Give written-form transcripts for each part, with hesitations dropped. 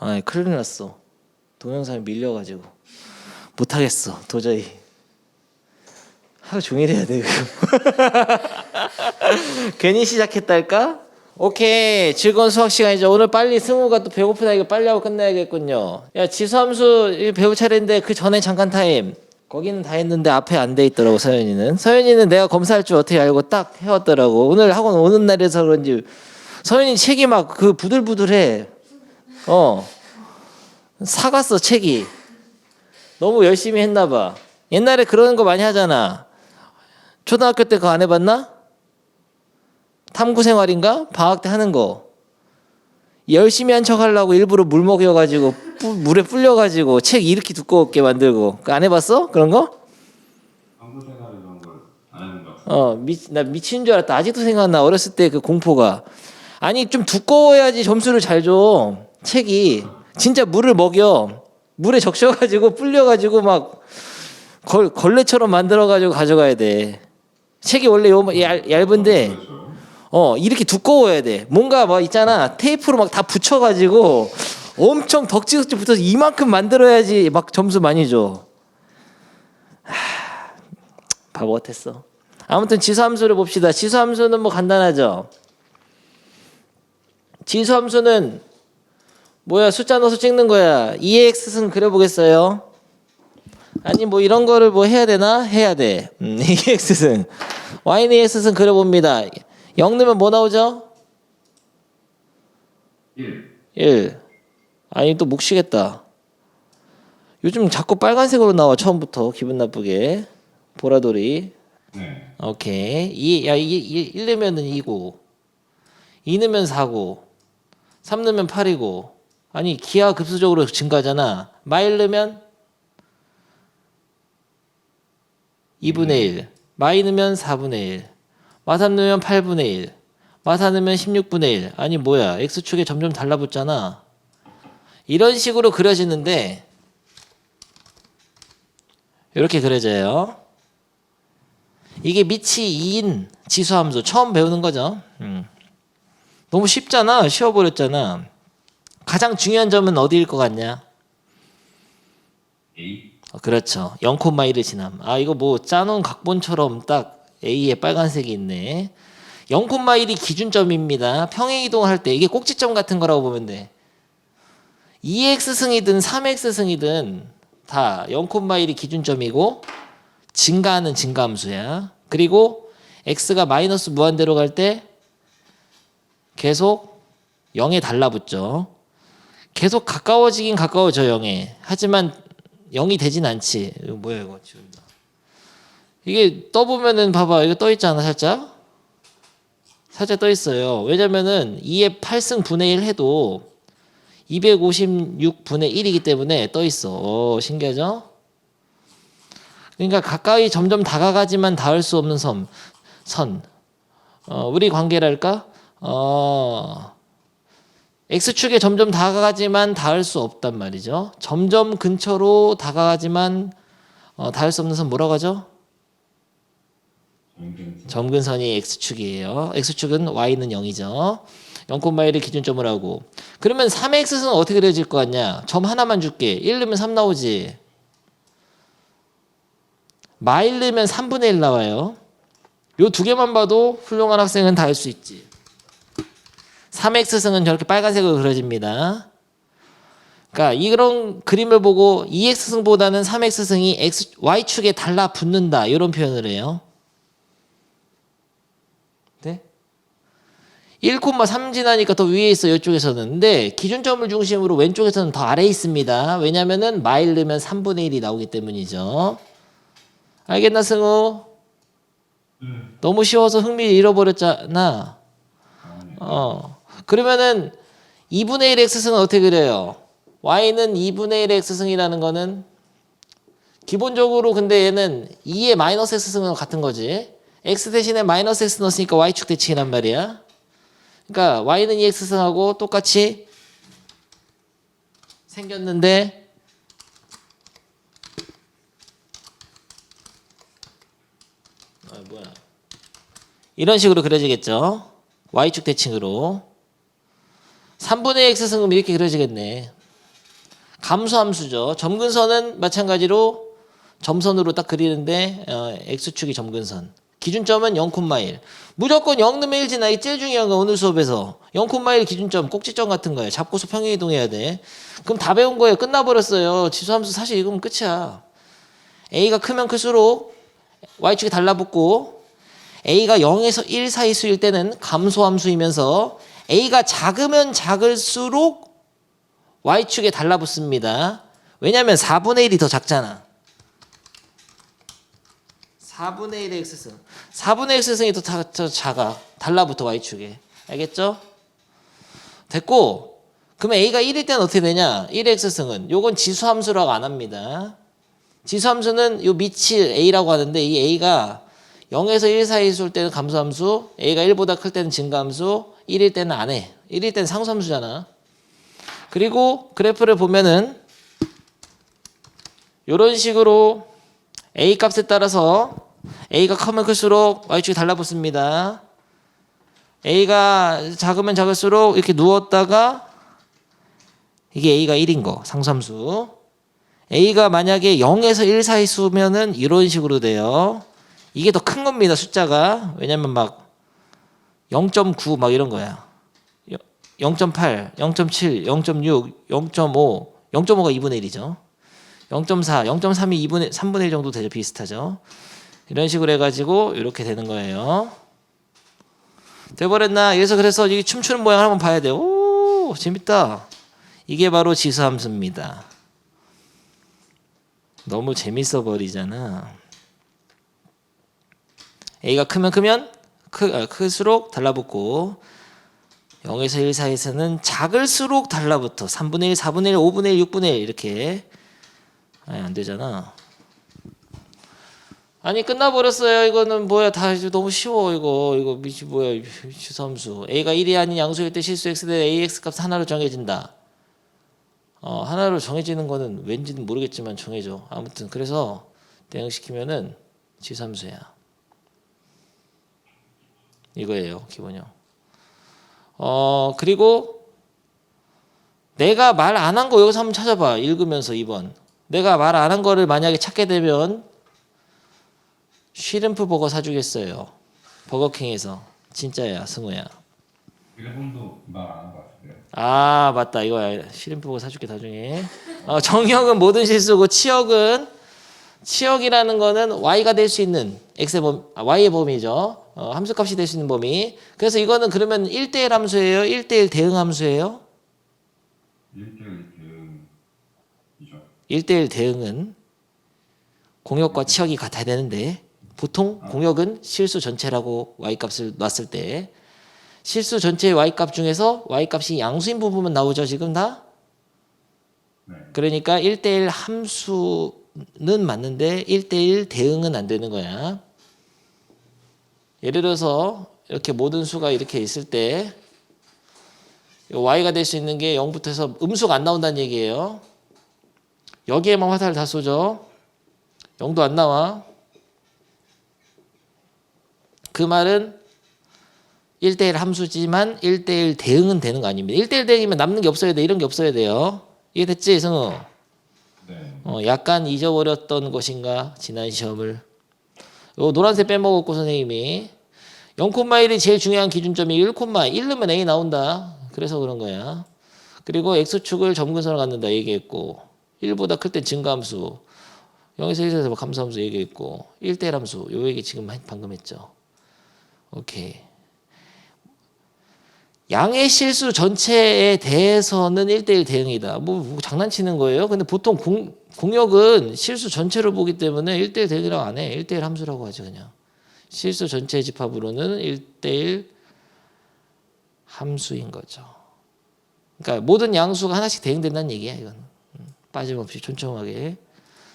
아, 큰일 났어. 동영상에 밀려가지고 못하겠어 도저히. 하루 종일 해야 돼 이거. 괜히 시작했달까? 오케이, 즐거운 수학 시간이죠. 오늘 빨리 승우가 또 배고프다. 이거 빨리 하고 끝내야겠군요. 야, 지수함수 배울 차례인데 그 전에 잠깐 타임. 거기는 다 했는데 앞에 안 돼 있더라고. 서연이는 내가 검사할 줄 어떻게 알고 딱 해왔더라고. 오늘 학원 오는 날이라서 그런지 서연이 책이 막 그 부들부들해. 사갔어 책이. 너무 열심히 했나 봐. 옛날에 그런 거 많이 하잖아. 초등학교 때 그거 안 해봤나? 탐구생활인가? 방학 때 하는 거. 열심히 한 척 하려고 일부러 물 먹여가지고 물에 불려가지고 책 이렇게 두껍게 만들고. 그거 안 해봤어? 그런 거? 탐구생활 이런 걸 안 하는 것 같아. 나 미친 줄 알았다. 아직도 생각나. 어렸을 때 그 공포가. 아니 좀 두꺼워야지 점수를 잘 줘. 책이. 진짜 물을 먹여. 물에 적셔가지고 불려가지고 막 걸레처럼 만들어가지고 가져가야 돼. 책이 원래 얇은데 이렇게 두꺼워야 돼. 뭔가 막 있잖아. 테이프로 막 다 붙여가지고 엄청 덕지덕지 붙어서 이만큼 만들어야지 막 점수 많이 줘. 바보 같았어. 아무튼 지수함수를 봅시다. 지수함수는 뭐 간단하죠. 지수함수는 뭐야? 숫자 넣어서 찍는 거야. 2x승 그려보겠어요? 아니 뭐 이런 거를 뭐 해야 되나? 해야 돼. 2x승 y는 2x승 그려봅니다. 0 넣으면 뭐 나오죠? 1. 아니 또 묵시겠다. 요즘 자꾸 빨간색으로 나와. 처음부터 기분 나쁘게. 보라돌이. 네. 오케이. 이게 1 넣으면 2고 2 넣으면 4고 3 넣으면 8이고. 아니 기하급수적으로 증가하잖아. 마일 넣으면 2분의 1. 마이 넣으면 4분의 1. 마삼 넣으면 8분의 1. 마사 넣으면 16분의 1. 아니 뭐야. x축에 점점 달라붙잖아. 이런 식으로 그려지는데 이렇게 그려져요. 이게 밑이 2인 지수함수 처음 배우는 거죠. 너무 쉽잖아. 쉬워버렸잖아. 가장 중요한 점은 어디일 것 같냐? A. 그렇죠. 0,1을 지남. 아 이거 뭐 짜놓은 각본처럼 딱 A에 빨간색이 있네. 0,1이 기준점입니다. 평행이동을 할 때 이게 꼭지점 같은 거라고 보면 돼. 2x승이든 3x승이든 다 0,1이 기준점이고 증가하는 증가함수야. 그리고 x가 마이너스 무한대로 갈 때 계속 0에 달라붙죠. 계속 가까워지긴 가까워져 0에. 하지만 0이 되진 않지. 이거 뭐야 이거 지금. 이게 떠보면은 봐봐. 이거 떠있잖아 살짝. 살짝 떠있어요. 왜냐면은 2의 8승 분의 1 해도 256분의 1이기 때문에 떠있어. 신기하죠? 그러니까 가까이 점점 다가가지만 닿을 수 없는 선. 우리 관계랄까? x축에 점점 다가가지만 닿을 수 없단 말이죠. 점점 근처로 다가가지만 닿을 수 없는 선 뭐라고 하죠? 점근선이 x축이에요. x축은 y는 0이죠. 0,1을 기준점으로 하고. 그러면 3x는 어떻게 그려질 것 같냐? 점 하나만 줄게. 1 넣으면 3 나오지. 마일 넣으면 3분의 1 나와요. 요 두 개만 봐도 훌륭한 학생은 다 할 수 있지. 3x승은 저렇게 빨간색으로 그려집니다. 그러니까 이런 그림을 보고 2x승보다는 3x승이 y축에 달라붙는다. 이런 표현을 해요. 네? 1,3 지나니까 더 위에 있어. 이쪽에서는. 근데 기준점을 중심으로 왼쪽에서는 더 아래에 있습니다. 왜냐면은 마일 넣으면 3분의 1이 나오기 때문이죠. 알겠나 승우? 너무 쉬워서 흥미 잃어버렸잖아. 그러면은 2분의 1 x승은 어떻게 그려요? y는 2분의 1 x승이라는 거는 기본적으로 근데 얘는 2의 마이너스 x승은 같은 거지. x 대신에 마이너스 x 넣었으니까 y축 대칭이란 말이야. 그러니까 y는 2x승하고 똑같이 생겼는데 뭐야? 이런 식으로 그려지겠죠. y축 대칭으로. 3분의 x승은 이렇게 그려지겠네. 감소함수죠. 점근선은 마찬가지로 점선으로 딱 그리는데 x축이 점근선. 기준점은 0,1. 무조건 0 넣으면 1 지나. 이 제일 중요한 거 오늘 수업에서 0,1 기준점, 꼭지점 같은 거예요. 잡고서 평행이동해야 돼. 그럼 다 배운 거예요. 끝나버렸어요. 지수함수 사실 이거면 끝이야. a가 크면 클수록 y축이 달라붙고 a가 0에서 1 사이 수일 때는 감소함수이면서 a가 작으면 작을수록 y축에 달라붙습니다. 왜냐하면 4분의 1이 더 작잖아. 4분의 1의 x승. 4분의 x승이 더 작아. 달라붙어 y축에. 알겠죠? 됐고 그러면 a가 1일 때는 어떻게 되냐? 1의 x승은 요건 지수함수라고 안 합니다. 지수함수는 요 밑이 a라고 하는데 이 a가 0에서 1 사이 쏠 때는 감소함수, a가 1보다 클 때는 증가함수, 1일 때는 안 해. 1일 때는 상수함수잖아. 그리고 그래프를 보면은 이런 식으로 a 값에 따라서 a가 크면 클수록 y축이 달라붙습니다. a가 작으면 작을수록 이렇게 누웠다가 이게 a가 1인 거 상수함수. a가 만약에 0에서 1 사이 수면은 이런 식으로 돼요. 이게 더 큰 겁니다. 숫자가. 왜냐면 막 0.9 막 이런 거야. 0.8, 0.7, 0.6, 0.5, 0.5가 2분의 1이죠. 0.4, 0.3이 3분의 1 정도 되죠. 비슷하죠. 이런 식으로 해가지고 이렇게 되는 거예요. 돼버렸나? 그래서 이 춤추는 모양 한번 봐야 돼요. 오, 재밌다. 이게 바로 지수함수입니다. 너무 재밌어 버리잖아. a가 크면 클수록 달라붙고 0에서 1 사이에서는 작을수록 달라붙어. 3분의 1, 4분의 1, 5분의 1, 6분의 1 이렇게. 아니 안 되잖아. 아니 끝나버렸어요. 이거는 뭐야 다 이제 너무 쉬워. 이거 미치 뭐야 지수함수. a가 1이 아닌 양수일 때 실수 x 대 ax 값 하나로 정해진다. 하나로 정해지는 거는 왠지는 모르겠지만 정해져. 아무튼 그래서 대응시키면은 지수함수야. 이거예요 기본형. 그리고 내가 말 안 한 거 여기서 한번 찾아봐. 읽으면서 2번. 내가 말 안 한 거를 만약에 찾게 되면 쉬림프 버거 사주겠어요. 버거킹에서. 진짜야 승우야. 일본도 말 안 한 것 같은데요. 아 맞다 이거야. 쉬림프 버거 사줄게 나중에. 정역은 모든 실수고 치역이라는 거는 y가 될 수 있는 y의 범위죠. 함수값이 될 수 있는 범위. 그래서 이거는 그러면 1대1 함수예요? 1대1 대응 함수예요? 1대1 대응이죠. 1대1 대응은 공역과 치역이 같아야 되는데 보통 공역은 실수 전체라고 y값을 놨을 때 실수 전체의 y값 중에서 y값이 양수인 부분만 나오죠 지금 다? 네. 그러니까 1대1 함수는 맞는데 1대1 대응은 안 되는 거야. 예를 들어서 이렇게 모든 수가 이렇게 있을 때 y가 될 수 있는 게 0부터 해서 음수가 안 나온다는 얘기예요. 여기에만 화살을 다 쏘죠. 0도 안 나와. 그 말은 1대1 함수지만 1대1 대응은 되는 거 아닙니다. 1대1 대응이면 남는 게 없어야 돼. 이런 게 없어야 돼요. 이해됐지 승우? 네. 약간 잊어버렸던 것인가 지난 시험을. 요 노란색 빼먹었고 선생님이 0,1이 제일 중요한 기준점이 1, 1 넣으면 a 나온다. 그래서 그런 거야. 그리고 x축을 점근선을 갖는다 얘기했고 1보다 클 땐 증가함수 0에서 1에서 감소함수 얘기했고 1대1 함수 요 얘기 지금 방금 했죠. 오케이. 양의 실수 전체에 대해서는 1대1 대응이다. 뭐 장난치는 거예요. 근데 보통 공역은 실수 전체로 보기 때문에 1대1 대응이라고 안 해. 1대1 함수라고 하죠 그냥. 실수 전체 집합으로는 1대1 함수인 거죠. 그러니까 모든 양수가 하나씩 대응된다는 얘기야 이건. 빠짐없이 촘촘하게.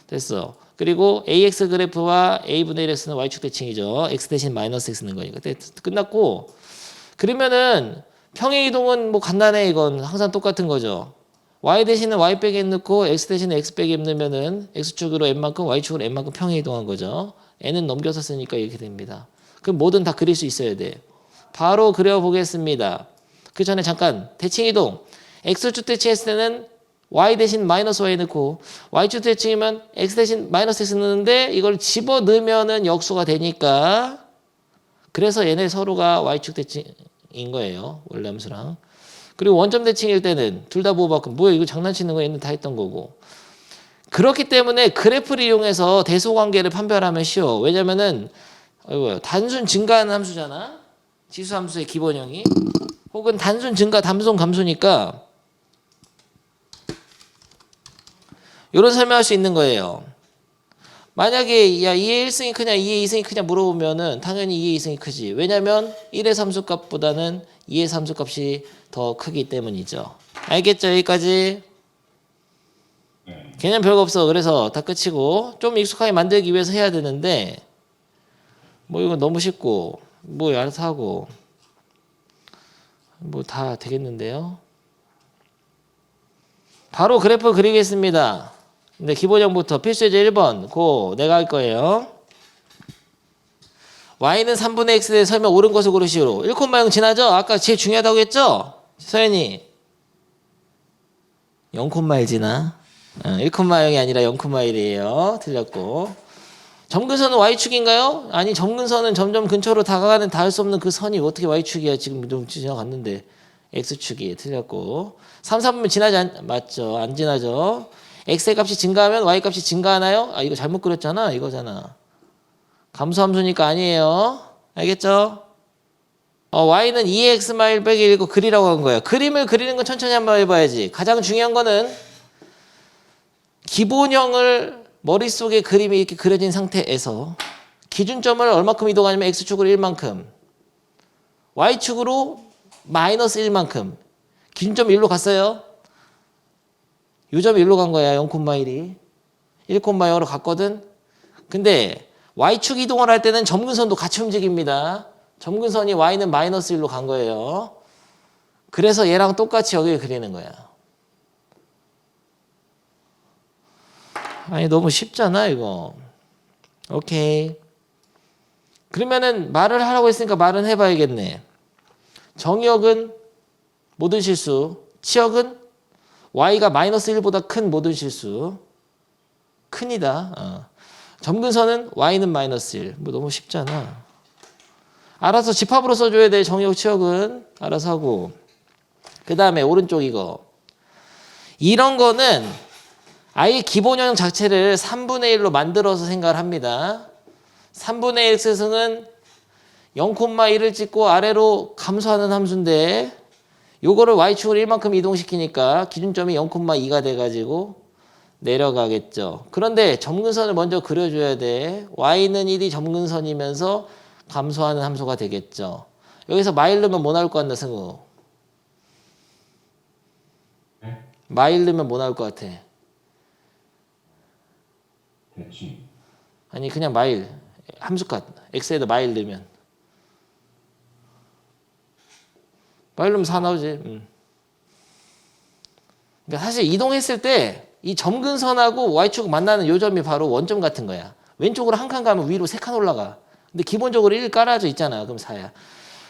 됐어. 그리고 ax 그래프와 a분의 1x는 y축 대칭이죠. x 대신 마이너스 x 는 거니까. 끝났고 그러면은 평행이동은 뭐 간단해. 이건 항상 똑같은 거죠. y 대신에 y 빼기 n 넣고 x 대신에 x 빼기 m 넣으면은 x축으로 n만큼 y축으로 n만큼 평행이동한 거죠. n은 넘겨서 쓰니까 이렇게 됩니다. 그럼 뭐든 다 그릴 수 있어야 돼. 바로 그려보겠습니다. 그 전에 잠깐 대칭이동 x축 대칭했을 때는 y 대신 마이너스 y 넣고 y축 대칭이면 x 대신 마이너스 x 넣는데 이걸 집어넣으면은 역수가 되니까 그래서 얘네 서로가 y축 대칭인 거예요. 원래 함수랑. 그리고 원점 대칭일 때는 둘 다 보호받고 뭐야 이거 장난치는 거 얘는 다 했던 거고. 그렇기 때문에 그래프를 이용해서 대소관계를 판별하면 쉬워. 왜냐면은 단순 증가하는 함수잖아. 지수함수의 기본형이. 혹은 단순 증가 담손 감소니까 이런 설명할 수 있는 거예요. 만약에 야 2의 1승이 크냐 2의 2승이 크냐 물어보면은 당연히 2의 2승이 크지. 왜냐면 1의 함수값보다는 2의 함수값이 더 크기 때문이죠. 알겠죠? 여기까지? 네. 개념 별거 없어. 그래서 다 끝이고 좀 익숙하게 만들기 위해서 해야 되는데 뭐 이거 너무 쉽고 뭐 알아서 하고 뭐 다 되겠는데요. 바로 그래프 그리겠습니다. 근데 기본형부터 필수 예제 1번 고 내가 할 거예요. y는 3분의 x에 설명 옳은 것을 고르시오. 1,0 지나죠? 아까 제일 중요하다고 했죠? 서연이 0,1 지나? 1,0이 아니라 0,1이에요. 틀렸고. 점근선은 y축인가요? 아니 점근선은 점점 근처로 다가가는 닿을 수 없는 그 선이 어떻게 y축이야. 지금 좀 지나갔는데 x축이 틀렸고. 3, 4분면 지나지 맞죠? 안 지나죠? x의 값이 증가하면 y 값이 증가하나요? 아 이거 잘못 그렸잖아. 이거잖아. 감소함수니까 아니에요. 알겠죠? y는 2x 마일 빼기 1 그리라고 한 거예요. 그림을 그리는 건 천천히 한번 해봐야지. 가장 중요한 거는 기본형을 머릿속에 그림이 이렇게 그려진 상태에서 기준점을 얼마큼 이동하냐면 x축으로 1만큼 y축으로 마이너스 1만큼 기준점 1로 갔어요. 요 점이 1로 간 거야. 0,1이 1,0로 갔거든. 근데 y축 이동을 할 때는 점근선도 같이 움직입니다. 점근선이 y는 마이너스 1로 간 거예요. 그래서 얘랑 똑같이 여기를 그리는 거야. 아니 너무 쉽잖아 이거. 오케이. 그러면은 말을 하라고 했으니까 말은 해봐야겠네. 정의역은 모든 실수, 치역은 y가 마이너스 1보다 큰 모든 실수. 큰이다. 점근선은 y는 마이너스 1. 뭐 너무 쉽잖아. 알아서 집합으로 써줘야 돼. 정의역 치역은 알아서 하고. 그 다음에 오른쪽 이거. 이런 거는 아예 기본형 자체를 3분의 1로 만들어서 생각을 합니다. 3분의 1x는 0,1을 찍고 아래로 감소하는 함수인데 요거를 y축으로 1만큼 이동시키니까 기준점이 0,2가 돼가지고 내려가겠죠. 그런데 점근선을 먼저 그려줘야 돼. y는 1이 점근선이면서 감소하는 함수가 되겠죠. 여기서 마일 넣으면 뭐 나올 것 같나 승우? 네? 마일 넣으면 뭐 나올 것 같아? 대칭. 아니 그냥 마일 함수값 x에다 마일 넣으면 마일 넣으면 4 나오지. 그러니까 사실 이동했을 때 이 점근선하고 y축 만나는 요 점이 바로 원점 같은 거야. 왼쪽으로 한 칸 가면 위로 3칸 올라가. 근데 기본적으로 1 깔아져 있잖아. 그럼 4야.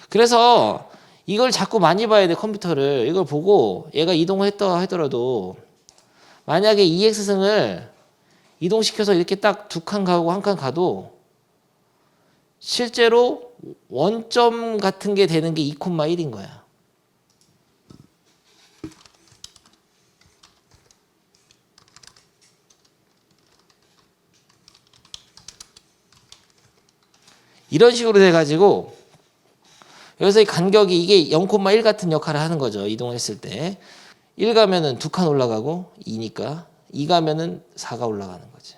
그래서 이걸 자꾸 많이 봐야 돼. 컴퓨터를. 이걸 보고 얘가 이동을 했다 하더라도 만약에 2x승을 이동시켜서 이렇게 딱 2칸 가고 1칸 가도 실제로 원점 같은 게 되는 게 2,1인 거야. 이런 식으로 돼가지고 여기서 이 간격이 이게 0,1 같은 역할을 하는 거죠. 이동했을 때 1 가면은 2칸 올라가고 2니까 2 가면은 4가 올라가는 거지.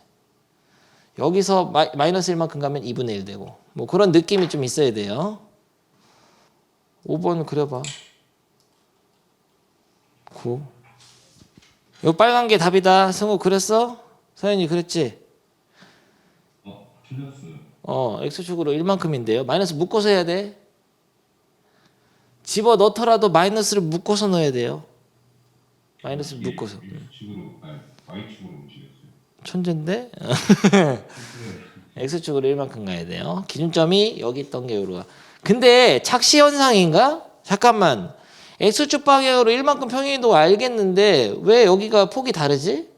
여기서 마이너스 1만큼 가면 2분의 1 되고 뭐 그런 느낌이 좀 있어야 돼요. 5번 그려봐. 9. 요 빨간 게 답이다. 승우 그렸어? 서현이 그랬지? 틀렸어요. x축으로 1만큼인데요. 마이너스 묶어서 해야 돼. 집어 넣더라도 마이너스를 묶어서 넣어야 돼요. 마이너스를 묶어서. X축으로, 아니, Y축으로 움직였어요. 천재인데? x축으로 1만큼 가야 돼요. 기준점이 여기 있던 게 요로가. 근데 착시 현상인가? 잠깐만. X축 방향으로 1만큼 평행이동 알겠는데 왜 여기가 폭이 다르지?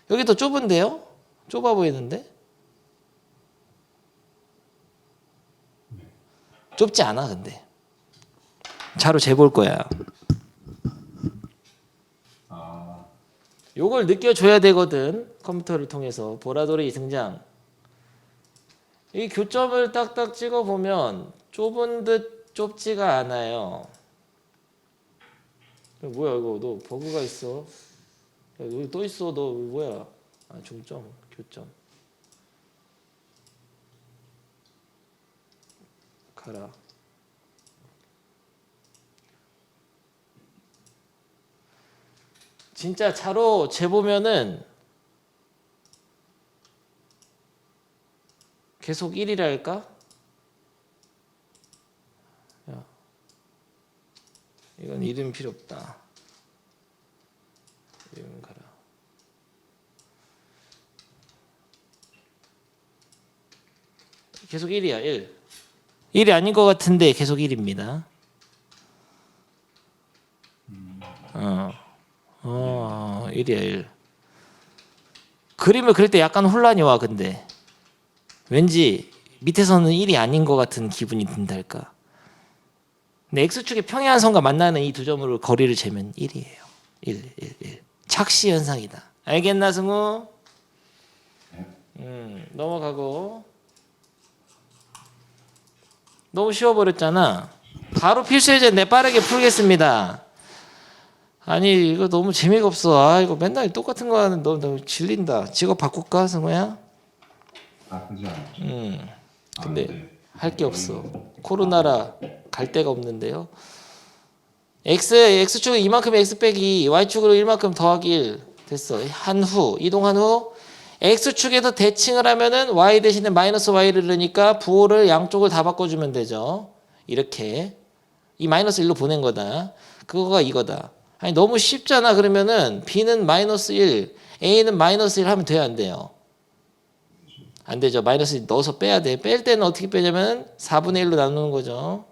여기 더 좁은데요? 좁아 보이는데? 좁지 않아 근데. 자로 재볼 거야. 요걸 느껴줘야 되거든. 컴퓨터를 통해서. 보라돌이 등장. 이 교점을 딱딱 찍어보면 좁은 듯 좁지가 않아요. 뭐야 이거 너 버그가 있어. 야, 여기 또 있어. 너 뭐야. 아, 중점 교점 가라. 진짜 자로 재보면은 계속 1이랄까? 야, 이건 이름 필요 없다. 이름 가라. 계속 1이야 1. 1이 아닌 것 같은데 계속 1입니다. 1이야 1. 그림을 그릴 때 약간 혼란이 와 근데. 왠지 밑에서는 1이 아닌 것 같은 기분이 든달까. 근데 X축의 평행한 선과 만나는 이 두 점으로 거리를 재면 1이에요. 1. 착시 현상이다. 알겠나 승우? 넘어가고. 너무 쉬워버렸잖아. 바로 필수예제인데 빠르게 풀겠습니다. 아니 이거 너무 재미가 없어. 아 이거 맨날 똑같은 거 하는 너무 질린다. 직업 바꿀까 승우야? 나쁘지 않죠. 근데 할 게 없어. 코로나라 갈 데가 없는데요. X축은 이만큼 X 빼기 Y축으로 1만큼 더하기 1 됐어. 한 후 이동한 후 X축에서 대칭을 하면은 Y 대신에 마이너스 Y를 넣으니까 부호를 양쪽을 다 바꿔주면 되죠. 이렇게 이 마이너스 1로 보낸 거다. 그거가 이거다. 아니 너무 쉽잖아. 그러면은 B는 마이너스 1 A는 마이너스 1 하면 돼요 안 돼요? 안 되죠. 마이너스 1 넣어서 빼야 돼. 뺄 때는 어떻게 빼냐면 4분의 1로 나누는 거죠.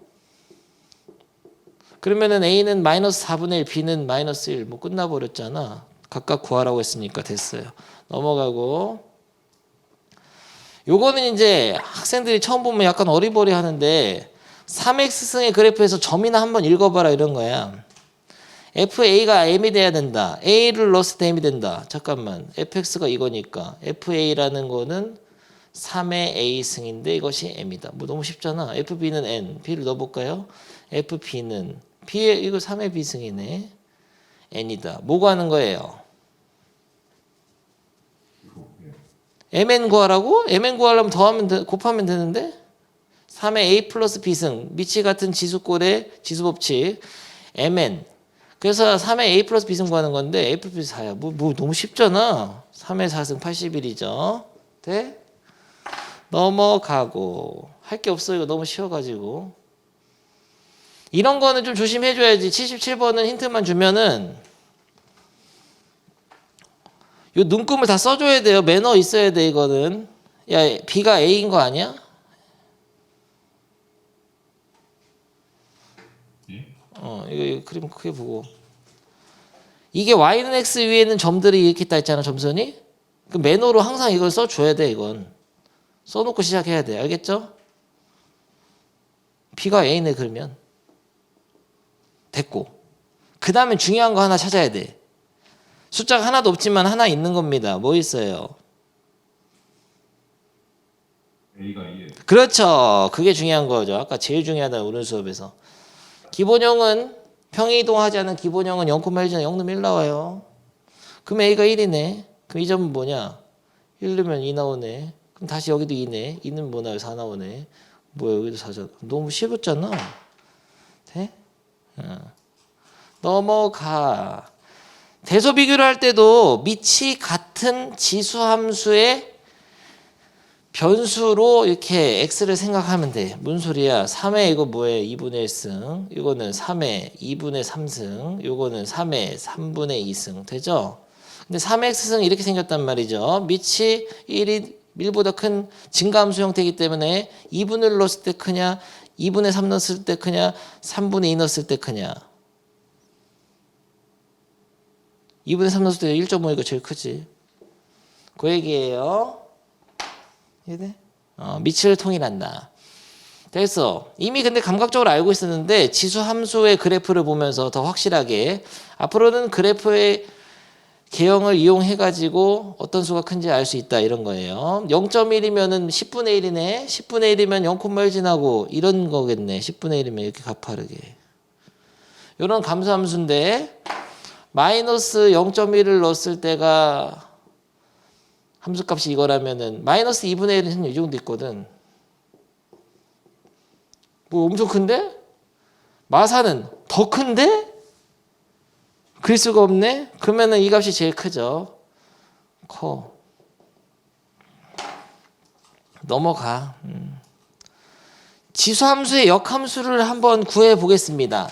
그러면은 A는 마이너스 4분의 1 B는 마이너스 1 뭐 끝나버렸잖아. 각각 구하라고 했으니까 됐어요. 넘어가고 요거는 이제 학생들이 처음 보면 약간 어리버리 하는데 3x승의 그래프에서 점이나 한번 읽어봐라 이런 거야. FA가 M이 돼야 된다. A를 넣었을 때 M이 된다. 잠깐만 fx가 이거니까 FA라는 거는 3의 A승인데 이것이 M이다. 뭐 너무 쉽잖아. FB는 N. B를 넣어볼까요? FB는 B 이거 3의 B승이네. N이다. 뭐 구하는 거예요? MN 구하라고? MN 구하려면 더하면 곱하면 되는데 3의 A 플러스 B승 미치 같은 지수꼴의 지수법칙 MN 그래서 3의 A 플러스 B승 구하는 건데 A 플러스 B 4야 뭐 너무 쉽잖아. 3의 4승 81이죠. 돼? 넘어가고 할 게 없어. 이거 너무 쉬워가지고 이런 거는 좀 조심해줘야지. 77번은 힌트만 주면은 요 눈금을 다 써줘야 돼요. 매너 있어야 돼 이거는. 야 B가 A인 거 아니야? 이거 그림 크게 보고 이게 Y는 X 위에는 점들이 이렇게 있다 했잖아. 점선이. 그 매너로 항상 이걸 써줘야 돼. 이건 써놓고 시작해야 돼. 알겠죠? B가 A네 그러면 됐고 그 다음에 중요한 거 하나 찾아야 돼. 숫자가 하나도 없지만 하나 있는 겁니다. 뭐 있어요? A가 2에 그렇죠. 그게 중요한 거죠. 아까 제일 중요하다 오른 수업에서. 기본형은 평행이동하지 않은 기본형은 0,1잖아. 0,1 나와요. 그럼 A가 1이네. 그럼 이 점은 뭐냐? 1 넣으면 2 나오네. 그럼 다시 여기도 2네. 2는 뭐 나와요? 4 나오네. 뭐야 여기도 4잖아. 너무 쉽었잖아. 돼? 넘어가. 대소 비교를 할 때도 밑이 같은 지수함수의 변수로 이렇게 x를 생각하면 돼. 무슨 소리야? 3의 이거 뭐예요? 2분의 1승. 이거는 3의 2분의 3승. 이거는 3의 3분의 2승. 되죠? 근데 3의 x승이 이렇게 생겼단 말이죠. 밑이 1보다 큰 증가함수 형태이기 때문에 2분의 1 넣었을 때 크냐? 2분의 3 넣었을 때 크냐? 3분의 2 넣었을 때 크냐? 2분의 3 넣었을 때 1.5니까 제일 크지. 그 얘기예요. 이해돼? 밑을 통일한다. 됐어. 이미 근데 감각적으로 알고 있었는데 지수 함수의 그래프를 보면서 더 확실하게 앞으로는 그래프의 개형을 이용해 가지고 어떤 수가 큰지 알 수 있다 이런 거예요. 0.1이면은 10분의 1이네. 10분의 1이면 0,1 지나고 이런 거겠네. 10분의 1이면 이렇게 가파르게. 이런 감소함수인데 마이너스 0.1을 넣었을 때가 함수값이 이거라면은 마이너스 2분의 1은 이 정도 있거든. 뭐 엄청 큰데? 마사는 더 큰데? 그릴 수가 없네? 그러면은 이 값이 제일 크죠. 커. 넘어가. 지수함수의 역함수를 한번 구해 보겠습니다.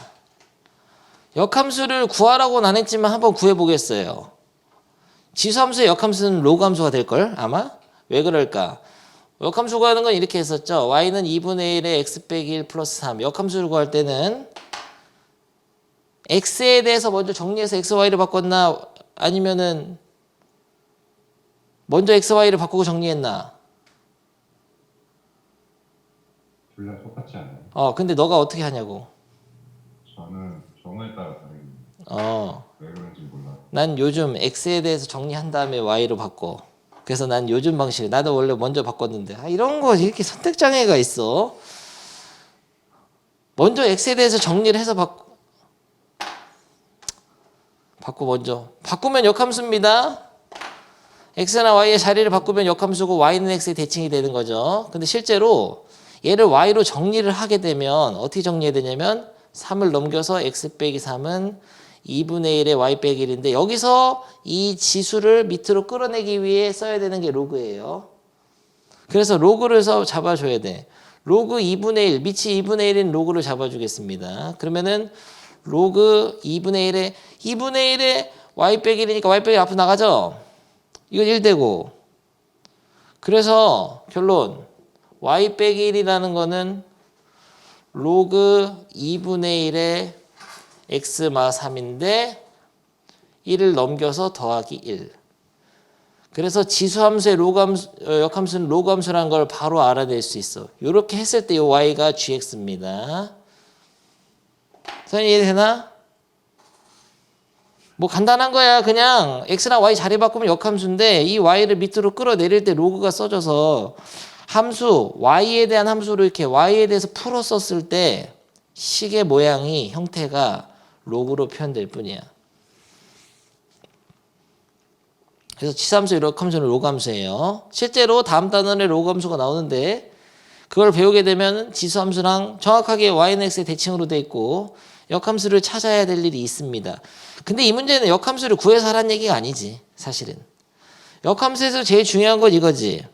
역함수를 구하라고는 안 했지만 한번 구해 보겠어요. 지수함수의 역함수는 로그함수가 될걸 아마? 왜 그럴까? 역함수 구하는 건 이렇게 했었죠. y는 2분의 1에 x 빼기 1 플러스 3. 역함수를 구할 때는 x에 대해서 먼저 정리해서 x, y를 바꿨나? 아니면은 먼저 x, y를 바꾸고 정리했나? 둘 다 똑같지 않아요? 근데 너가 어떻게 하냐고. 저는 경우에 따라 다르게 왜 그런지 몰라요. 난 요즘 x에 대해서 정리한 다음에 y로 바꿔. 그래서 난 요즘 방식, 나도 원래 먼저 바꿨는데 이런 거 이렇게 선택 장애가 있어. 먼저 x에 대해서 정리를 해서 바꿔 먼저. 바꾸면 역함수입니다. x나 y의 자리를 바꾸면 역함수고 y는 x의 대칭이 되는 거죠. 근데 실제로 얘를 y로 정리를 하게 되면 어떻게 정리해야 되냐면 3을 넘겨서 x 빼기 3은 2분의 1의 y 빼기 1인데 여기서 이 지수를 밑으로 끌어내기 위해 써야 되는 게 로그예요. 그래서 로그를 잡아줘야 돼. 로그 2분의 1, 밑이 2분의 1인 로그를 잡아주겠습니다. 그러면은 로그 2분의 1에 y 빼기 1이니까 y 빼기 1 앞으로 나가죠? 이건 1되고. 그래서 결론 y 빼기 1이라는 거는 로그 2분의 1에 x마 3인데 1을 넘겨서 더하기 1. 그래서 지수함수의 역함수는 로그함수라는 걸 바로 알아낼 수 있어. 이렇게 했을 때 이 y가 gx입니다. 선생님 이해되나? 뭐 간단한 거야. 그냥 x랑 y 자리 바꾸면 역함수인데 이 y를 밑으로 끌어내릴 때 로그가 써져서 함수 y에 대한 함수로 이렇게 y에 대해서 풀어 썼을 때 식의 모양이 형태가 로그로 표현될 뿐이야. 그래서 지수함수의 역함수는 로그함수예요. 실제로 다음 단원에 로그함수가 나오는데 그걸 배우게 되면 지수함수랑 정확하게 y는 x의 대칭으로 돼 있고 역함수를 찾아야 될 일이 있습니다. 근데 이 문제는 역함수를 구해서 하라는 얘기가 아니지. 사실은 역함수에서 제일 중요한 건 이거지.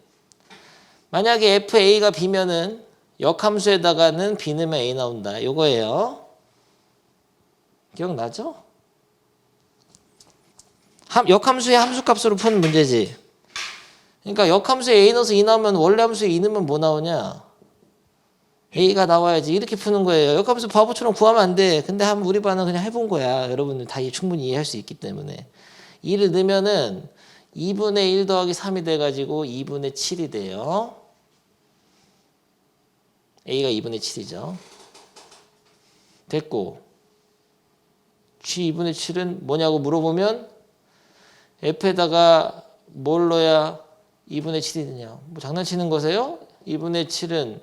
만약에 FA가 B면은 역함수에다가는 B 넣으면 A 나온다. 요거예요. 기억나죠? 역함수의 함수값으로 푸는 문제지. 그러니까 역함수에 A 넣어서 2 나오면 원래 함수에 2 넣으면 뭐 나오냐? A가 나와야지. 이렇게 푸는 거예요. 역함수 바보처럼 구하면 안 돼. 근데 우리 반은 그냥 해본 거야. 여러분들 다 충분히 이해할 수 있기 때문에. 2를 넣으면은 2분의 1 더하기 3이 돼가지고 2분의 7이 돼요. A가 2분의 7이죠. 됐고 G 2분의 7은 뭐냐고 물어보면 F에다가 뭘 넣어야 2분의 7이 되냐. 뭐 장난치는 거세요? 2분의 7은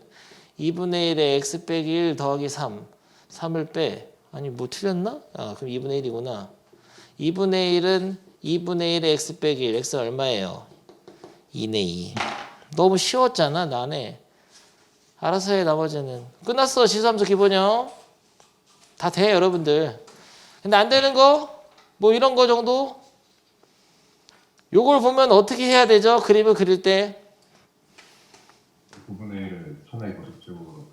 2분의 1에 x 빼기 1 더하기 3. 3을 빼. 아니 뭐 틀렸나? 그럼 2분의 1이구나. 2분의 1은 2분의 1에 x 빼기 1. x가 얼마예요? 2네 2. 너무 쉬웠잖아 나네. 알아서 해 나머지는. 끝났어. 지수함수 기본형. 다 돼 여러분들. 근데 안 되는 거? 뭐 이런 거 정도? 요걸 보면 어떻게 해야 되죠? 그림을 그릴 때. 9분의 1을 천의 거식적으로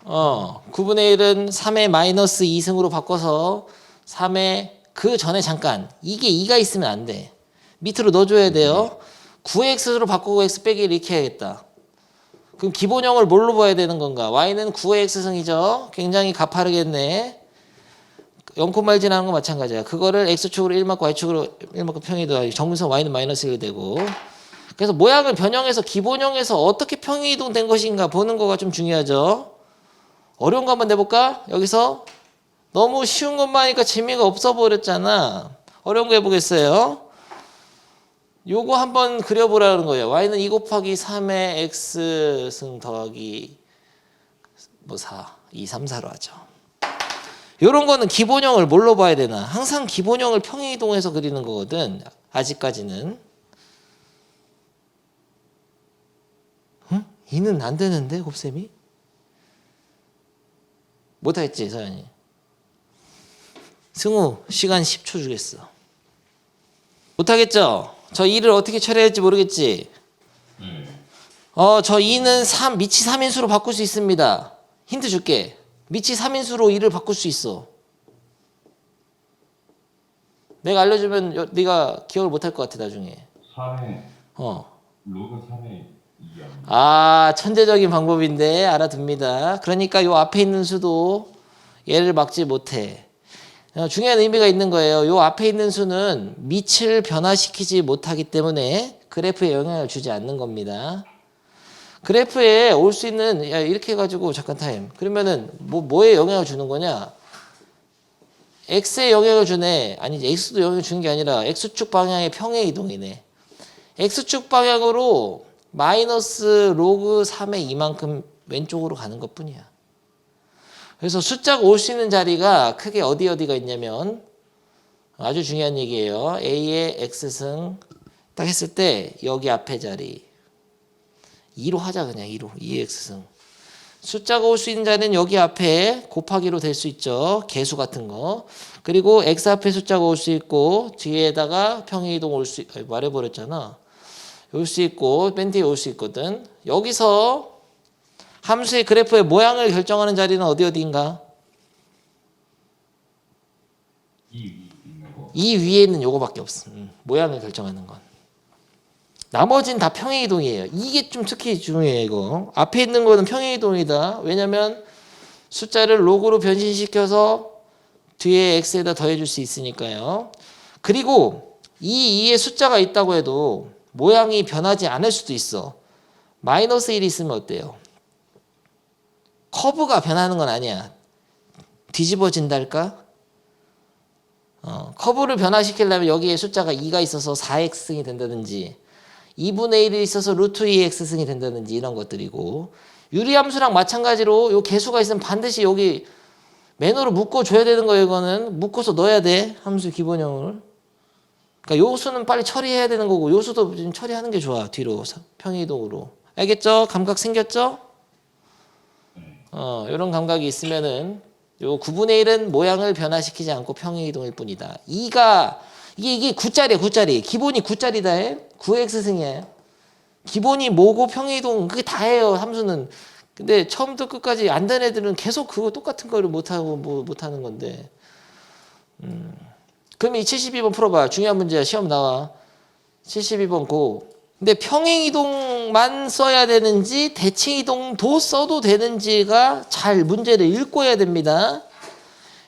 바꿔서 9분의 1은 3의 마이너스 2승으로 바꿔서 3의 그 전에 잠깐 이게 2가 있으면 안 돼. 밑으로 넣어줘야 돼요. 9x로 바꾸고 x 빼기 1 이렇게 해야겠다. 그럼 기본형을 뭘로 봐야 되는 건가? y는 9의 x승이죠. 굉장히 가파르겠네. 0,1 지나는 거 마찬가지야. 그거를 x축으로 1 맞고 y축으로 1 맞고 평이동, 정근선 y는 마이너스 1 되고. 그래서 모양을 변형해서 기본형에서 어떻게 평이동 된 것인가 보는 거가 좀 중요하죠. 어려운 거 한번 내볼까? 여기서 너무 쉬운 것만 하니까 재미가 없어 버렸잖아. 어려운 거 해보겠어요. 요거 한번 그려보라는 거예요. y는 2 곱하기 3의 x승 더하기 뭐 4, 2, 3, 4로 하죠. 요런 거는 기본형을 뭘로 봐야 되나? 항상 기본형을 평행이동해서 그리는 거거든. 아직까지는. 응? 2는 안 되는데 곱셈이? 못하겠지 서연이. 승우 시간 10초 주겠어. 못하겠죠? 저 2를 어떻게 처리해야 할지 모르겠지? 저 2는 3, 미치 3인수로 바꿀 수 있습니다. 힌트 줄게. 미치 3인수로 2를 바꿀 수 있어. 내가 알려주면 네가 기억을 못할 것 같아 나중에. 3의 로그 3의 2야. 아, 천재적인 방법인데 알아둡니다. 그러니까 요 앞에 있는 수도 얘를 막지 못해. 중요한 의미가 있는 거예요. 요 앞에 있는 수는 밑을 변화시키지 못하기 때문에 그래프에 영향을 주지 않는 겁니다. 그래프에 올 수 있는, 야, 이렇게 해가지고, 잠깐 타임. 그러면은, 뭐에 영향을 주는 거냐? x에 영향을 주네. 아니지, x도 영향을 주는 게 아니라, x축 방향의 평행 이동이네. x축 방향으로 마이너스 로그 3의 이만큼 왼쪽으로 가는 것 뿐이야. 그래서 숫자가 올 수 있는 자리가 크게 어디가 있냐면, 아주 중요한 얘기예요. a의 x승, 딱 했을 때, 여기 앞에 자리. 2로 하자 그냥 2로 2x승 숫자가 올 수 있는 자리는 여기 앞에 곱하기로 될 수 있죠. 개수 같은 거. 그리고 x 앞에 숫자가 올 수 있고 뒤에다가 평행이동 올 수 말해버렸잖아. 올 수 있고 맨 뒤에 올 수 있거든. 여기서 함수의 그래프의 모양을 결정하는 자리는 어디인가? 이 위에 있는 요거밖에 없어. 모양을 결정하는 건. 나머지는 다 평행이동이에요. 이게 좀 특히 중요해요. 이거 앞에 있는 거는 평행이동이다. 왜냐면 숫자를 로그로 변신시켜서 뒤에 x에다 더해줄 수 있으니까요. 그리고 이 2에 숫자가 있다고 해도 모양이 변하지 않을 수도 있어. 마이너스 1이 있으면 어때요? 커브가 변하는 건 아니야. 뒤집어진달까? 커브를 변화시키려면 여기에 숫자가 2가 있어서 4x승이 된다든지 2분의 1이 있어서 루트 2x승이 된다든지 이런 것들이고 유리함수랑 마찬가지로 요 개수가 있으면 반드시 여기 매너로 묶어줘야 되는 거예요. 이거는 묶어서 넣어야 돼. 함수 기본형을. 그러니까 요 수는 빨리 처리해야 되는 거고 요 수도 좀 처리하는 게 좋아. 뒤로 평행이동으로. 알겠죠? 감각 생겼죠? 요런 감각이 있으면은 요 9분의 1은 모양을 변화시키지 않고 평행이동일 뿐이다. 2가 이게 9짜리야 9짜리. 기본이 9짜리다. 9x승이야. 기본이 뭐고 평행이동 그게 다예요. 함수는. 근데 처음부터 끝까지 안 된 애들은 계속 그거 똑같은 거를 못하고 못하는 건데. 그럼 이 72번 풀어봐. 중요한 문제야. 시험 나와. 72번 고. 근데 평행이동만 써야 되는지 대칭이동도 써도 되는지가 잘 문제를 읽고 해야 됩니다.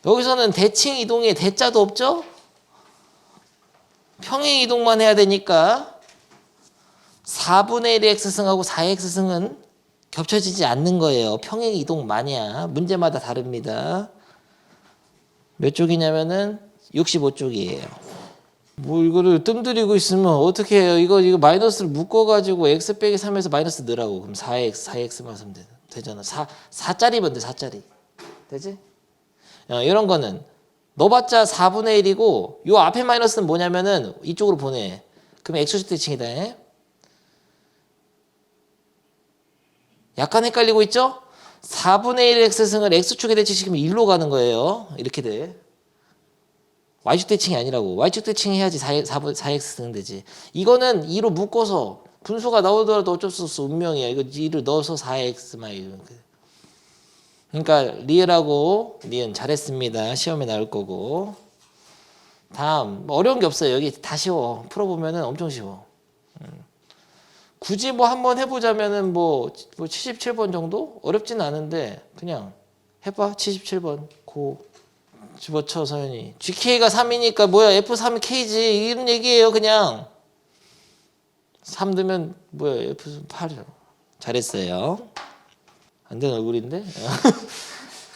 여기서는 대칭이동에 대자도 없죠? 평행이동만 해야 되니까 4분의 1의 x승하고 4x승은 겹쳐지지 않는 거예요. 평행이동만이야. 문제마다 다릅니다. 몇 쪽이냐면은 65쪽이에요. 뭐 이거를 뜸들이고 있으면 어떻게 해요? 이거 마이너스를 묶어가지고 x 빼기 3에서 마이너스 넣으라고. 그럼 4x만 하면 되잖아. 4짜리면 돼. 4짜리. 되지? 이런 거는 넣어봤자 4분의 1이고 요 앞에 마이너스는 뭐냐면은 이쪽으로 보내. 그럼 x축 대칭이다. 약간 헷갈리고 있죠? 4분의 1 x승을 x축에 대칭시키면 1로 가는 거예요. 이렇게 돼. y축 대칭이 아니라고. y축 대칭 해야지 4x승 되지. 이거는 2로 묶어서 분수가 나오더라도 어쩔 수 없어. 운명이야. 이거 2를 넣어서 4x만. 그러니까 리을하고 니은 잘했습니다. 시험에 나올 거고. 다음 뭐 어려운 게 없어요. 여기 다 쉬워. 풀어보면은 엄청 쉬워. 굳이 뭐 한번 해보자면은 뭐 77번 정도? 어렵진 않은데 그냥 해봐. 77번 고 집어쳐 서현이. GK가 3이니까 뭐야 F3K지 이런 얘기예요 그냥. 3 넣으면 뭐야 F 8이요. 잘했어요. 안 되는 얼굴인데?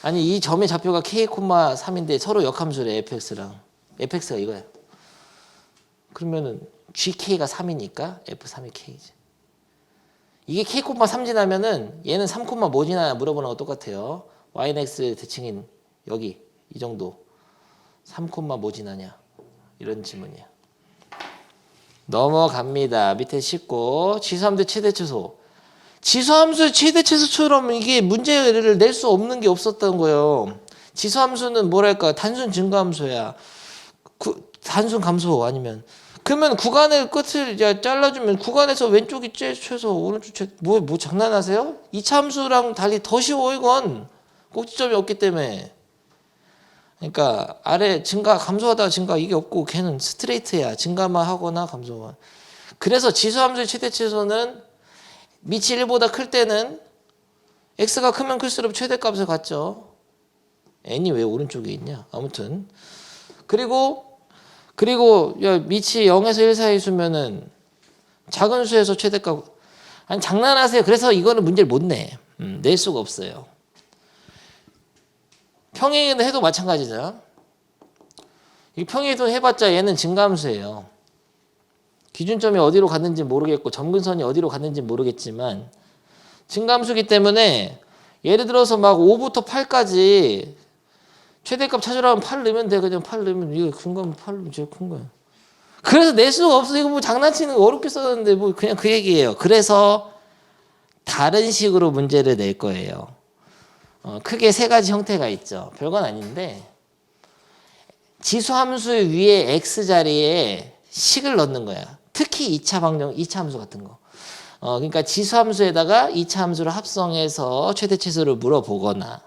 아니 이 점의 좌표가 K,3인데 서로 역함수래 fx랑. fx가 이거야. 그러면은 GK가 3이니까 F3이 K지. 이게 K,3 지나면은 얘는 3, 뭐 지나냐 물어보는 거 똑같아요. yx 대칭인 여기 이 정도 3, 뭐 지나냐 이런 질문이야. 넘어갑니다. 밑에 싣고 지수함수 최대최소. 지수함수 최대최소처럼 이게 문제를 낼 수 없는 게 없었던 거예요. 지수함수는 뭐랄까 단순 증가함수야. 단순 감소 아니면 그러면 구간의 끝을 잘라주면 구간에서 왼쪽이 최소 오른쪽 최소 뭐 장난하세요? 2차 함수랑 달리 더 쉬워 이건 꼭지점이 없기 때문에. 그러니까 아래 증가 감소하다가 증가 이게 없고 걔는 스트레이트야. 증가만 하거나 감소만. 그래서 지수함수의 최대최소는 밑이 1보다 클 때는 x가 크면 클수록 최대값을 갖죠. n이 왜 오른쪽에 있냐. 아무튼 그리고 야 밑이 0에서 1 사이 수면은 작은 수에서 최대값. 아니 장난하세요. 그래서 이거는 문제를 못 내. 낼 수가 없어요. 평행이동 해도 마찬가지죠. 이 평행이동 해봤자 얘는 증가함수예요. 기준점이 어디로 갔는지 모르겠고 점근선이 어디로 갔는지 모르겠지만 증가함수기 때문에 예를 들어서 막 5부터 8까지 최대값 찾으라면 8 넣으면 돼. 그냥 8 넣으면 이거 큰 거면 8로 제일 큰 거야. 그래서 낼 수가 없어. 이거 뭐 장난치는 거 어렵게 썼는데 뭐 그냥 그 얘기예요. 그래서 다른 식으로 문제를 낼 거예요. 크게 세 가지 형태가 있죠. 별건 아닌데 지수함수 위에 x 자리에 식을 넣는 거야. 특히 2차 방정, 2차 함수 같은 거. 그러니까 지수함수에다가 2차 함수를 합성해서 최대최소를 물어보거나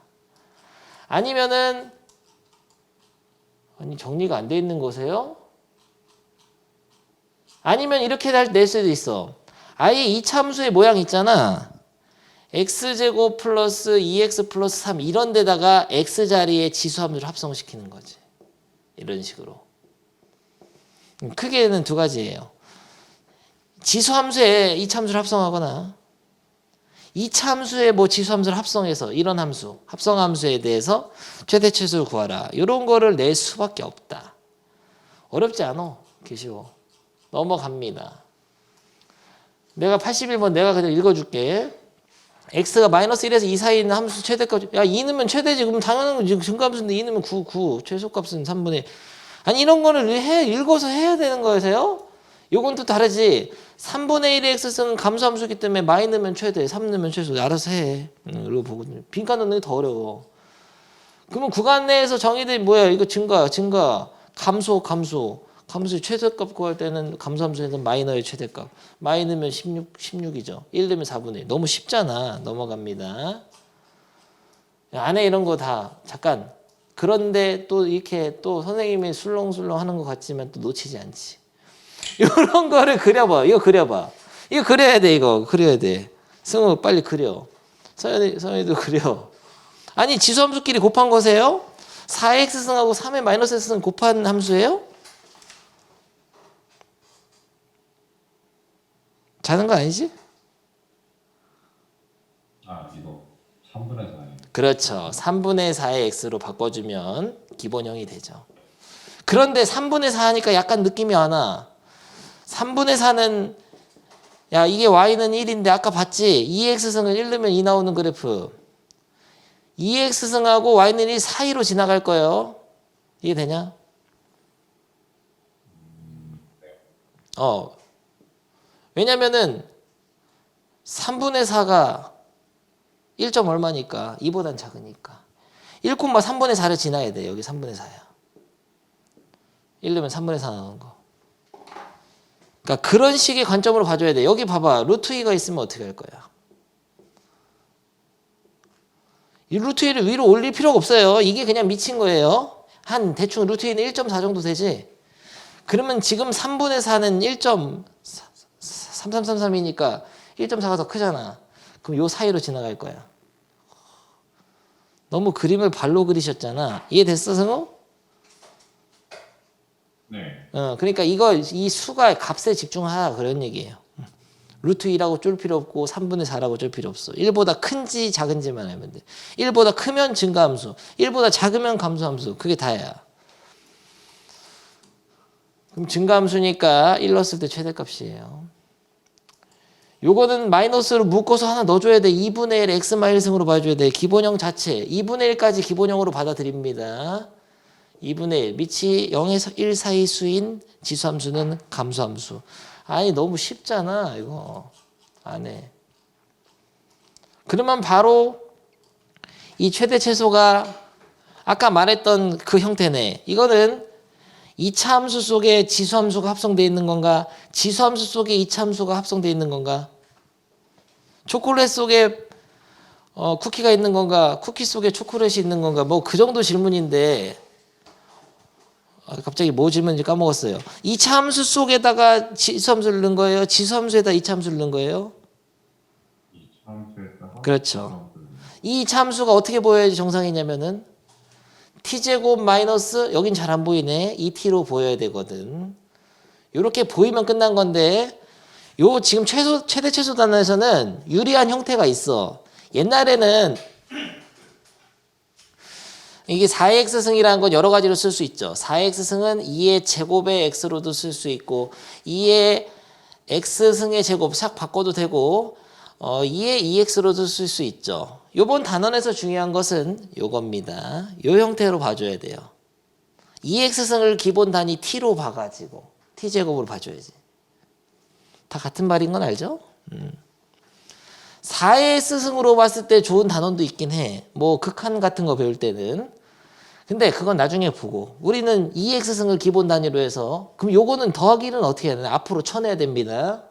아니면은 아니 정리가 안 돼 있는 거세요? 아니면 이렇게 낼 수도 있어. 아예 2차 함수의 모양 있잖아. x제곱 플러스 2x 플러스 3 이런 데다가 x 자리에 지수함수를 합성시키는 거지. 이런 식으로. 크게는 두 가지예요. 지수함수에 2차 함수를 합성하거나 2차 함수에 뭐 지수함수를 합성해서 이런 함수, 합성함수에 대해서 최대최소를 구하라. 이런 거를 낼 수밖에 없다. 어렵지 않아. 쉬워. 넘어갑니다. 내가 81번 내가 그냥 읽어줄게. x가 마이너스 1에서 2 사이에 있는 함수 최대값. 야 2 넣으면 최대지. 그럼 당연한 거 지금 증가함수인데 2 넣으면 9. 최소값은 3분의. 아니 이런 거를 읽어서 해야 되는 거세요? 요건 또 다르지. 3분의 1의 x승은 감소함수기 때문에 마이 넣으면 최대, 3 넣으면 최소. 알아서 해. 이러고 보거든요. 빈칸 넣는 게 더 어려워. 그러면 구간 내에서 정의된 뭐야? 이거 증가, 감소. 감소의 최대값 구할 때는 감소함수에는 마이너의 최대값. 마이 넣으면 16이죠. 1 넣으면 4분의 1. 너무 쉽잖아. 넘어갑니다. 안에 이런 거 다 잠깐. 그런데 또 이렇게 또 선생님이 술렁술렁 하는 것 같지만 또 놓치지 않지. 이런 거를 그려봐. 이거 그려봐. 이거 그려야 돼. 이거 그려야 돼. 승우 빨리 그려. 서연이도 그려. 아니 지수함수끼리 곱한 거세요? 4x승하고 3의 마이너스 x승 곱한 함수예요? 자는 거 아니지? 아 이거 3분의 4. 그렇죠. 3분의 4의 x로 바꿔주면 기본형이 되죠. 그런데 3분의 4 하니까 약간 느낌이 안 와. 3분의 4는 야 이게 y는 1인데 아까 봤지? 2x승을 1 넣으면 2 나오는 그래프. 2x승하고 y는 1 사이로 지나갈 거예요. 이해되냐? 왜냐면은 3분의 4가 1점 얼마니까 2보단 작으니까 1,3분의 4를 지나야 돼. 여기 3분의 4야. 1 넣으면 3분의 4 나오는 거. 그러니까 그런 식의 관점으로 봐줘야 돼. 여기 봐봐. 루트 2가 있으면 어떻게 할 거야? 이 루트 2를 위로 올릴 필요가 없어요. 이게 그냥 미친 거예요. 한 대충 루트 2는 1.4 정도 되지. 그러면 지금 3분의 4는 1.3333이니까 1.4가 더 크잖아. 그럼 요 사이로 지나갈 거야. 너무 그림을 발로 그리셨잖아. 이해됐어, 승우? 네. 그러니까 이 수가 값에 집중하라 그런 얘기예요. 루트 2라고 쫄 필요 없고 3분의 4라고 쫄 필요 없어. 1보다 큰지 작은지만 알면 돼. 1보다 크면 증가함수, 1보다 작으면 감소함수. 그게 다야. 그럼 증가함수니까 1 넣었을 때 최대값이에요. 요거는 마이너스로 묶어서 하나 넣어줘야 돼. 2분의 1 x 마일승으로 봐줘야 돼. 기본형 자체 2분의 1까지 기본형으로 받아들입니다. 2분의 1 밑이 0에서 1 사이 수인 지수함수는 감소함수. 아니 너무 쉽잖아 이거. 안 해. 그러면 바로 이 최대 최소가 아까 말했던 그 형태네. 이거는 2차 함수 속에 지수함수가 합성되어 있는 건가? 지수함수 속에 2차 함수가 합성되어 있는 건가? 초콜릿 속에 쿠키가 있는 건가? 쿠키 속에 초콜릿이 있는 건가? 뭐 그 정도 질문인데 갑자기 뭐 질문인지 까먹었어요. 2차 함수 속에다가 지수함수를 넣은 거예요? 지수함수에다 2차 함수를 넣은 거예요? 이참수에다가 그렇죠. 이 함수가 어떻게 보여야지 정상이냐면은 t제곱 마이너스 여긴 잘 안 보이네. 2t로 보여야 되거든. 이렇게 보이면 끝난 건데 요 지금 최대 최소 단원에서는 유리한 형태가 있어. 옛날에는 이게 4x승이라는 건 여러 가지로 쓸 수 있죠. 4x승은 2의 제곱의 x로도 쓸 수 있고 2의 x승의 제곱 싹 바꿔도 되고 2의 2x로도 쓸 수 있죠. 요번 단원에서 중요한 것은 요겁니다. 요 형태로 봐줘야 돼요. 2x승을 기본 단위 t로 봐가지고 t제곱으로 봐줘야지. 다 같은 말인 건 알죠? 4x승으로 봤을 때 좋은 단원도 있긴 해. 뭐 극한 같은 거 배울 때는. 근데 그건 나중에 보고. 우리는 2x승을 기본 단위로 해서 그럼 요거는 더하기는 어떻게 해야 되나? 앞으로 쳐내야 됩니다.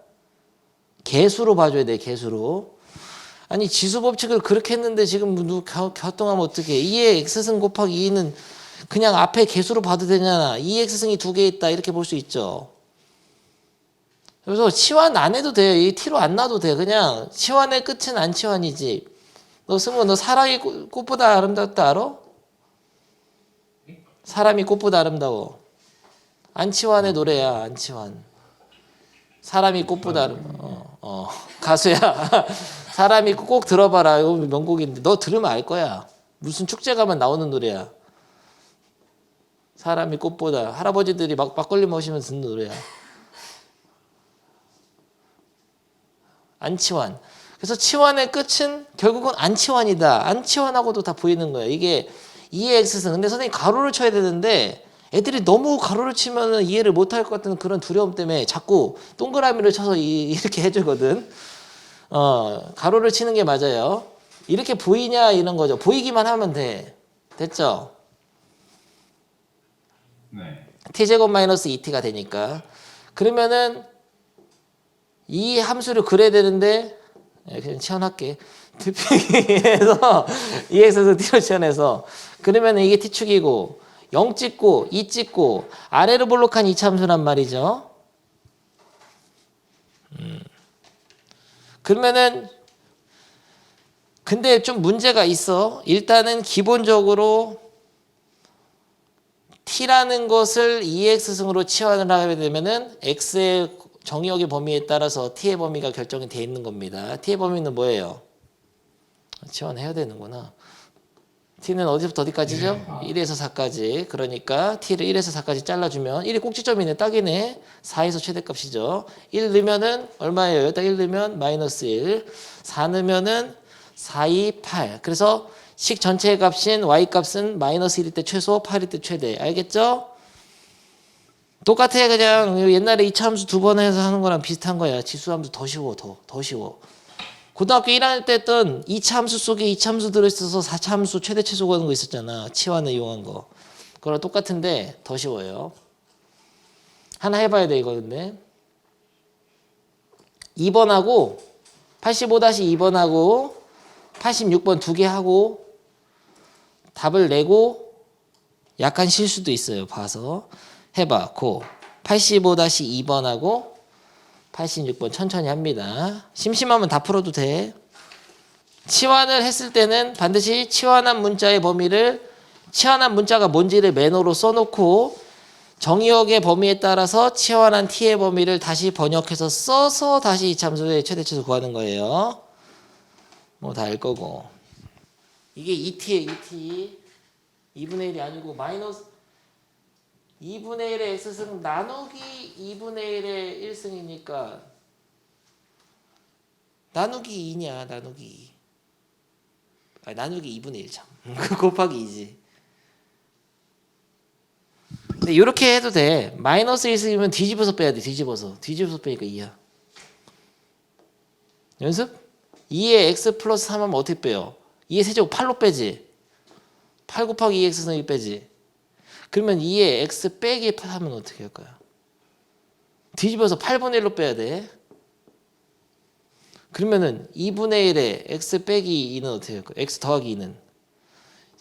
개수로 봐줘야 돼. 개수로. 아니 지수 법칙을 그렇게 했는데 지금 갸우뚱하면 어떡해. 2의 x승 곱하기 2는 그냥 앞에 개수로 봐도 되잖아. 2x승이 두 개 있다 이렇게 볼 수 있죠. 그래서 치환 안 해도 돼. 이 t로 안 놔도 돼. 그냥 치환의 끝은 안 치환이지. 너 승우 너 사람이 꽃보다 아름답다 알아? 사람이 꽃보다 아름다워. 안치환의 노래야. 안치환. 사람이 꽃보다 아름다워. 가수야. 사람이 꼭 들어봐라. 이거 명곡인데 너 들으면 알 거야. 무슨 축제 가면 나오는 노래야. 사람이 꽃보다 할아버지들이 막 막걸리 마시면서 듣는 노래야. 안치환. 그래서 치환의 끝은 결국은 안치환이다. 안치환하고도 다 보이는 거야. 이게 2의 x승. 근데 선생님 가로를 쳐야 되는데 애들이 너무 가로를 치면 이해를 못할 것 같은 그런 두려움 때문에 자꾸 동그라미를 쳐서 이렇게 해주거든. 가로를 치는 게 맞아요. 이렇게 보이냐 이런 거죠. 보이기만 하면 돼. 됐죠? 네. t제곱 마이너스 2t가 되니까. 그러면은 이 함수를 그려야 되는데 그냥 치환할게. 뒷표기에서 2x에서 t로 치환해서 그러면 이게 t축이고 0 찍고 2 찍고 아래로 볼록한 2차 함수란 말이죠. 그러면은 근데 좀 문제가 있어. 일단은 기본적으로 t라는 것을 2x승으로 치환을 하게 되면은 x의 정의역의 범위에 따라서 t의 범위가 결정이 돼 있는 겁니다. t의 범위는 뭐예요? 치환해야 되는구나. t는 어디서부터 어디까지죠? 1에서 4까지. 그러니까 t를 1에서 4까지 잘라주면 1이 꼭지점이네. 딱이네. 4에서 최대값이죠. 1 넣으면은 얼마예요? 여기다 1 넣으면 마이너스 1. 4 넣으면은 4, 2, 8. 그래서 식 전체의 값인 y값은 마이너스 1일 때 최소, 8일 때 최대. 알겠죠? 똑같아. 그냥 옛날에 2차 함수 두 번 해서 하는 거랑 비슷한 거야. 지수함수 더 쉬워. 더 쉬워. 고등학교 1학년 때 했던 2차 함수 속에 2차 함수 들어있어서 4차 함수 최대 최소 구하는 거 있었잖아. 치환을 이용한 거. 그거랑 똑같은데 더 쉬워요. 하나 해봐야 돼 이거 근데. 2번하고 85-2번하고 86번 두 개 하고 답을 내고 약간 실수도 있어요. 봐서 해봐. 고 85-2번하고 86번 천천히 합니다. 심심하면 다 풀어도 돼. 치환을 했을 때는 반드시 치환한 문자의 범위를 치환한 문자가 뭔지를 매너로 써놓고 정의역의 범위에 따라서 치환한 t의 범위를 다시 번역해서 써서 다시 이 참수의 최대치수 구하는 거예요. 뭐 다 알 거고. 이게 2t에 2t 2분의 1이 아니고 마이너스 2분의 1의 x승 나누기 2분의 1의 1승이니까 나누기 2냐 나누기 2. 아니, 나누기 2분의 1 참. 곱하기 2지. 근데 이렇게 해도 돼. 마이너스 1승이면 뒤집어서 빼야 돼. 뒤집어서 빼니까 2야. 연습? 2에 x 플러스 3 하면 어떻게 빼요? 2의 세제곱 8로 빼지. 8 곱하기 2x승이 빼지. 그러면 2에 x 빼기 8 하면 어떻게 할 거야? 뒤집어서 8분의 1로 빼야 돼. 그러면은 2분의 1에 x 빼기 2는 어떻게 할 거야? x 더하기 2는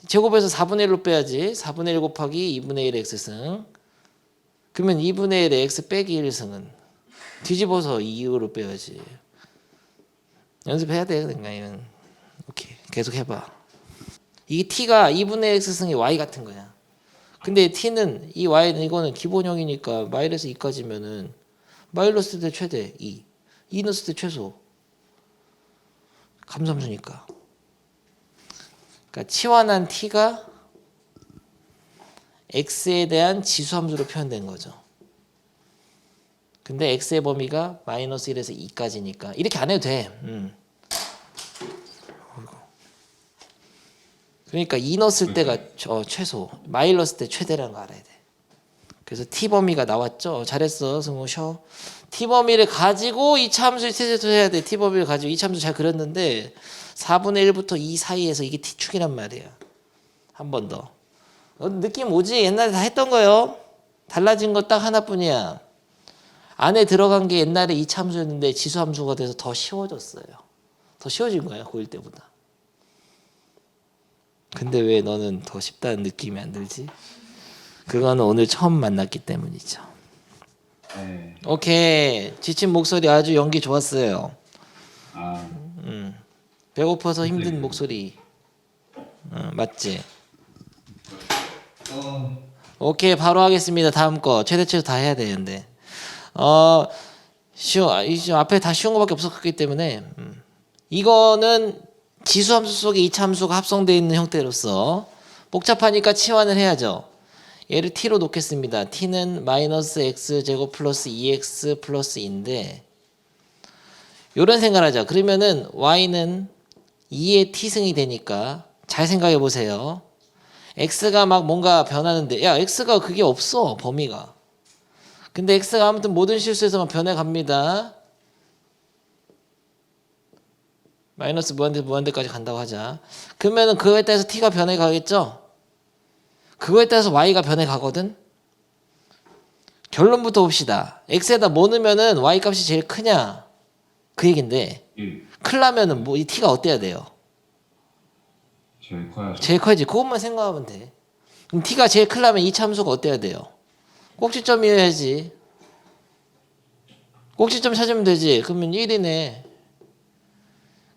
제곱해서 4분의 1로 빼야지. 4분의 1 곱하기 2분의 1의 x승. 그러면 2분의 1의 x 빼기 1승은 뒤집어서 2로 빼야지. 연습해야 돼. 그러니까 이건. 오케이. 계속 해봐. 이게 t가 2분의 x승이 y 같은 거야. 근데 t는 이 y는 이거는 기본형이니까 마이너스 2까지면은 마이너스 때 최대 2, 2 넣었을 때 최소. 감함수니까. 그러니까 치환한 t가 x에 대한 지수함수로 표현된 거죠. 근데 x의 범위가 마이너스 1에서 2까지니까 이렇게 안 해도 돼. 그러니까 2 넣었을 때가 최소, 마이너스 때 최대라는 거 알아야 돼. 그래서 t 범위가 나왔죠. 잘했어, 승우 쉬어. t 범위를 가지고 이 참수의 최대치수 해야 돼. t 범위를 가지고 이 참수 잘 그렸는데 4분의 1부터 2 사이에서 이게 t축이란 말이야. 한 번 더. 느낌 오지? 옛날에 다 했던 거요. 달라진 거 딱 하나뿐이야. 안에 들어간 게 옛날에 이 참수였는데 지수함수가 돼서 더 쉬워졌어요. 더 쉬워진 거야, 고1 때보다. 근데 왜 너는 더 쉽다는 느낌이 안 들지? 그거는 오늘 처음 만났기 때문이죠. 네. 오케이. 지친 목소리 아주 연기 좋았어요. 아, 배고파서 힘든 목소리. 맞지? 오케이. 바로 하겠습니다. 다음 거. 최대치수 다 해야 되는데. 쉬워. 이제 앞에 다 쉬운 거밖에 없었기 때문에 이거는 지수함수 속에 이 참수가 합성되어 있는 형태로서 복잡하니까 치환을 해야죠. 얘를 t로 놓겠습니다. t는 마이너스 x제곱 플러스 2x 플러스 2인데 요런 생각을 하죠. 그러면은 y는 2의 t승이 되니까 잘 생각해 보세요. x가 막 뭔가 변하는데 야 x가 그게 없어 범위가. 근데 x가 아무튼 모든 실수에서만 변해갑니다. 마이너스 무한대까지 간다고 하자. 그러면은 그거에 따라서 t가 변해가겠죠? 그거에 따라서 y가 변해가거든? 결론부터 봅시다. x에다 뭐 넣으면은 y 값이 제일 크냐? 그 얘긴데 1. 크려면은 뭐 이 t가 어때야 돼요? 제일 커야죠. 제일 커야지. 그것만 생각하면 돼. 그럼 t가 제일 크려면 이 참수가 어때야 돼요? 꼭지점이어야지. 꼭지점 찾으면 되지. 그러면 1이네.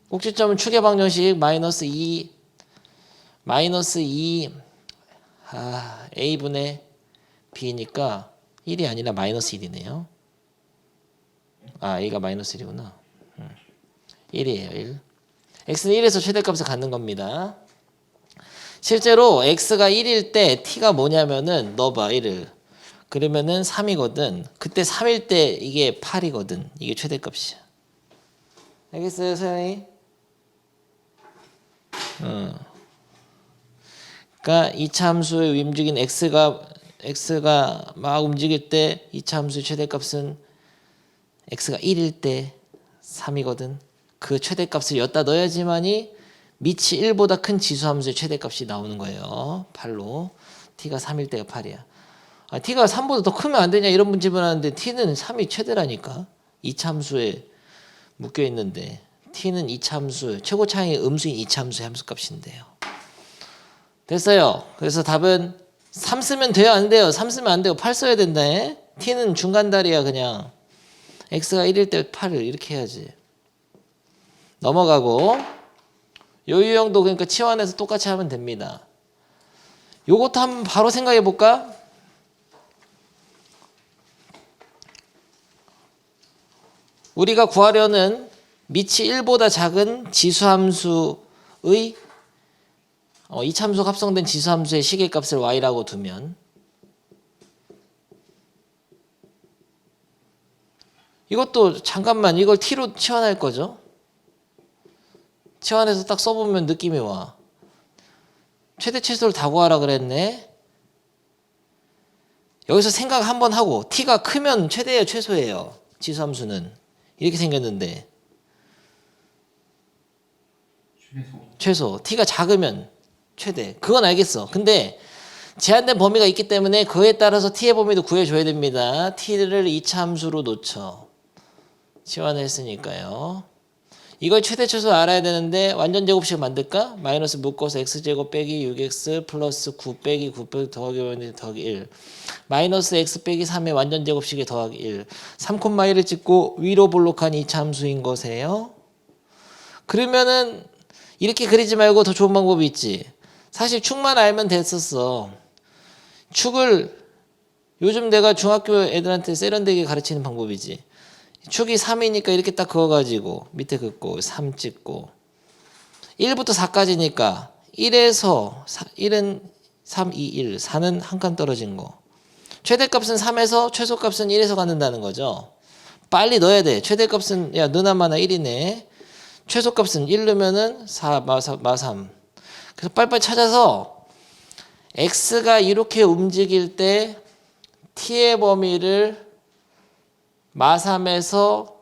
꼭지점은 축의 방정식 마이너스 2 a분의 b니까 1이 아니라 마이너스 1이네요. a가 마이너스 1이구나. 1이에요. 1. x는 1에서 최대값을 갖는 겁니다. 실제로 x가 1일 때 t가 뭐냐면은 넣어봐 1을. 그러면은 3이거든. 그때 3일 때 이게 8이거든. 이게 최대값이야. 알겠어요, 소영이? 그러니까 이 참수의 움직인 x가 막 움직일 때 이 참수의 최대값은 x가 1일 때 3이거든. 그 최대값을 여기다 넣어야지만이 밑이 1보다 큰 지수함수의 최대값이 나오는 거예요. 8로. t가 3일 때가 8이야. t가 3보다 더 크면 안 되냐 이런 문제만 하는데 t는 3이 최대라니까. 이 참수에 묶여 있는데 t는 이 참수 최고 차이의 음수인 이 참수의 함수값인데요. 됐어요. 그래서 답은 3 쓰면 돼요? 안 돼요? 3 쓰면 안 되고 8 써야 된다. t는 중간다리야 그냥. x가 1일 때 8을 이렇게 해야지. 넘어가고 요 유형도 그러니까 치환해서 똑같이 하면 됩니다. 요것도 한번 바로 생각해 볼까? 우리가 구하려는 밑이 1보다 작은 지수함수의 이참수가 합성된 지수함수의 시계값을 y라고 두면 이것도 잠깐만 이걸 t로 치환할 거죠. 치환해서 딱 써보면 느낌이 와. 최대 최소를 다 구하라 그랬네. 여기서 생각 한번 하고 t가 크면 최대예요 최소예요. 지수함수는 이렇게 생겼는데 최소 t가 작으면 최대. 그건 알겠어. 근데 제한된 범위가 있기 때문에 그에 따라서 t의 범위도 구해줘야 됩니다. t를 이차함수로 놓쳐. 치환했으니까요. 이걸 최대 최소 알아야 되는데 완전 제곱식 만들까? 마이너스 묶어서 x제곱 빼기 6x 플러스 9 빼기 9 빼기 더하기 1 더하기 1 마이너스 x 빼기 3의 완전 제곱식에 더하기 1 3콤마이를 찍고 위로 볼록한 이차함수인 것이에요. 그러면은 이렇게 그리지 말고 더 좋은 방법이 있지. 사실 축만 알면 됐었어. 축을 요즘 내가 중학교 애들한테 세련되게 가르치는 방법이지. 축이 3이니까 이렇게 딱 그어가지고 밑에 긋고 3 찍고 1부터 4까지니까 1에서 1은 3, 2, 1 4는 한 칸 떨어진 거. 최대값은 3에서 최소값은 1에서 갖는다는 거죠. 빨리 넣어야 돼. 최대값은 야 너나마나 1이네. 최소값은 1 넣으면은 4 마 3. 그래서 빨리빨리 찾아서 x가 이렇게 움직일 때 t의 범위를 마3에서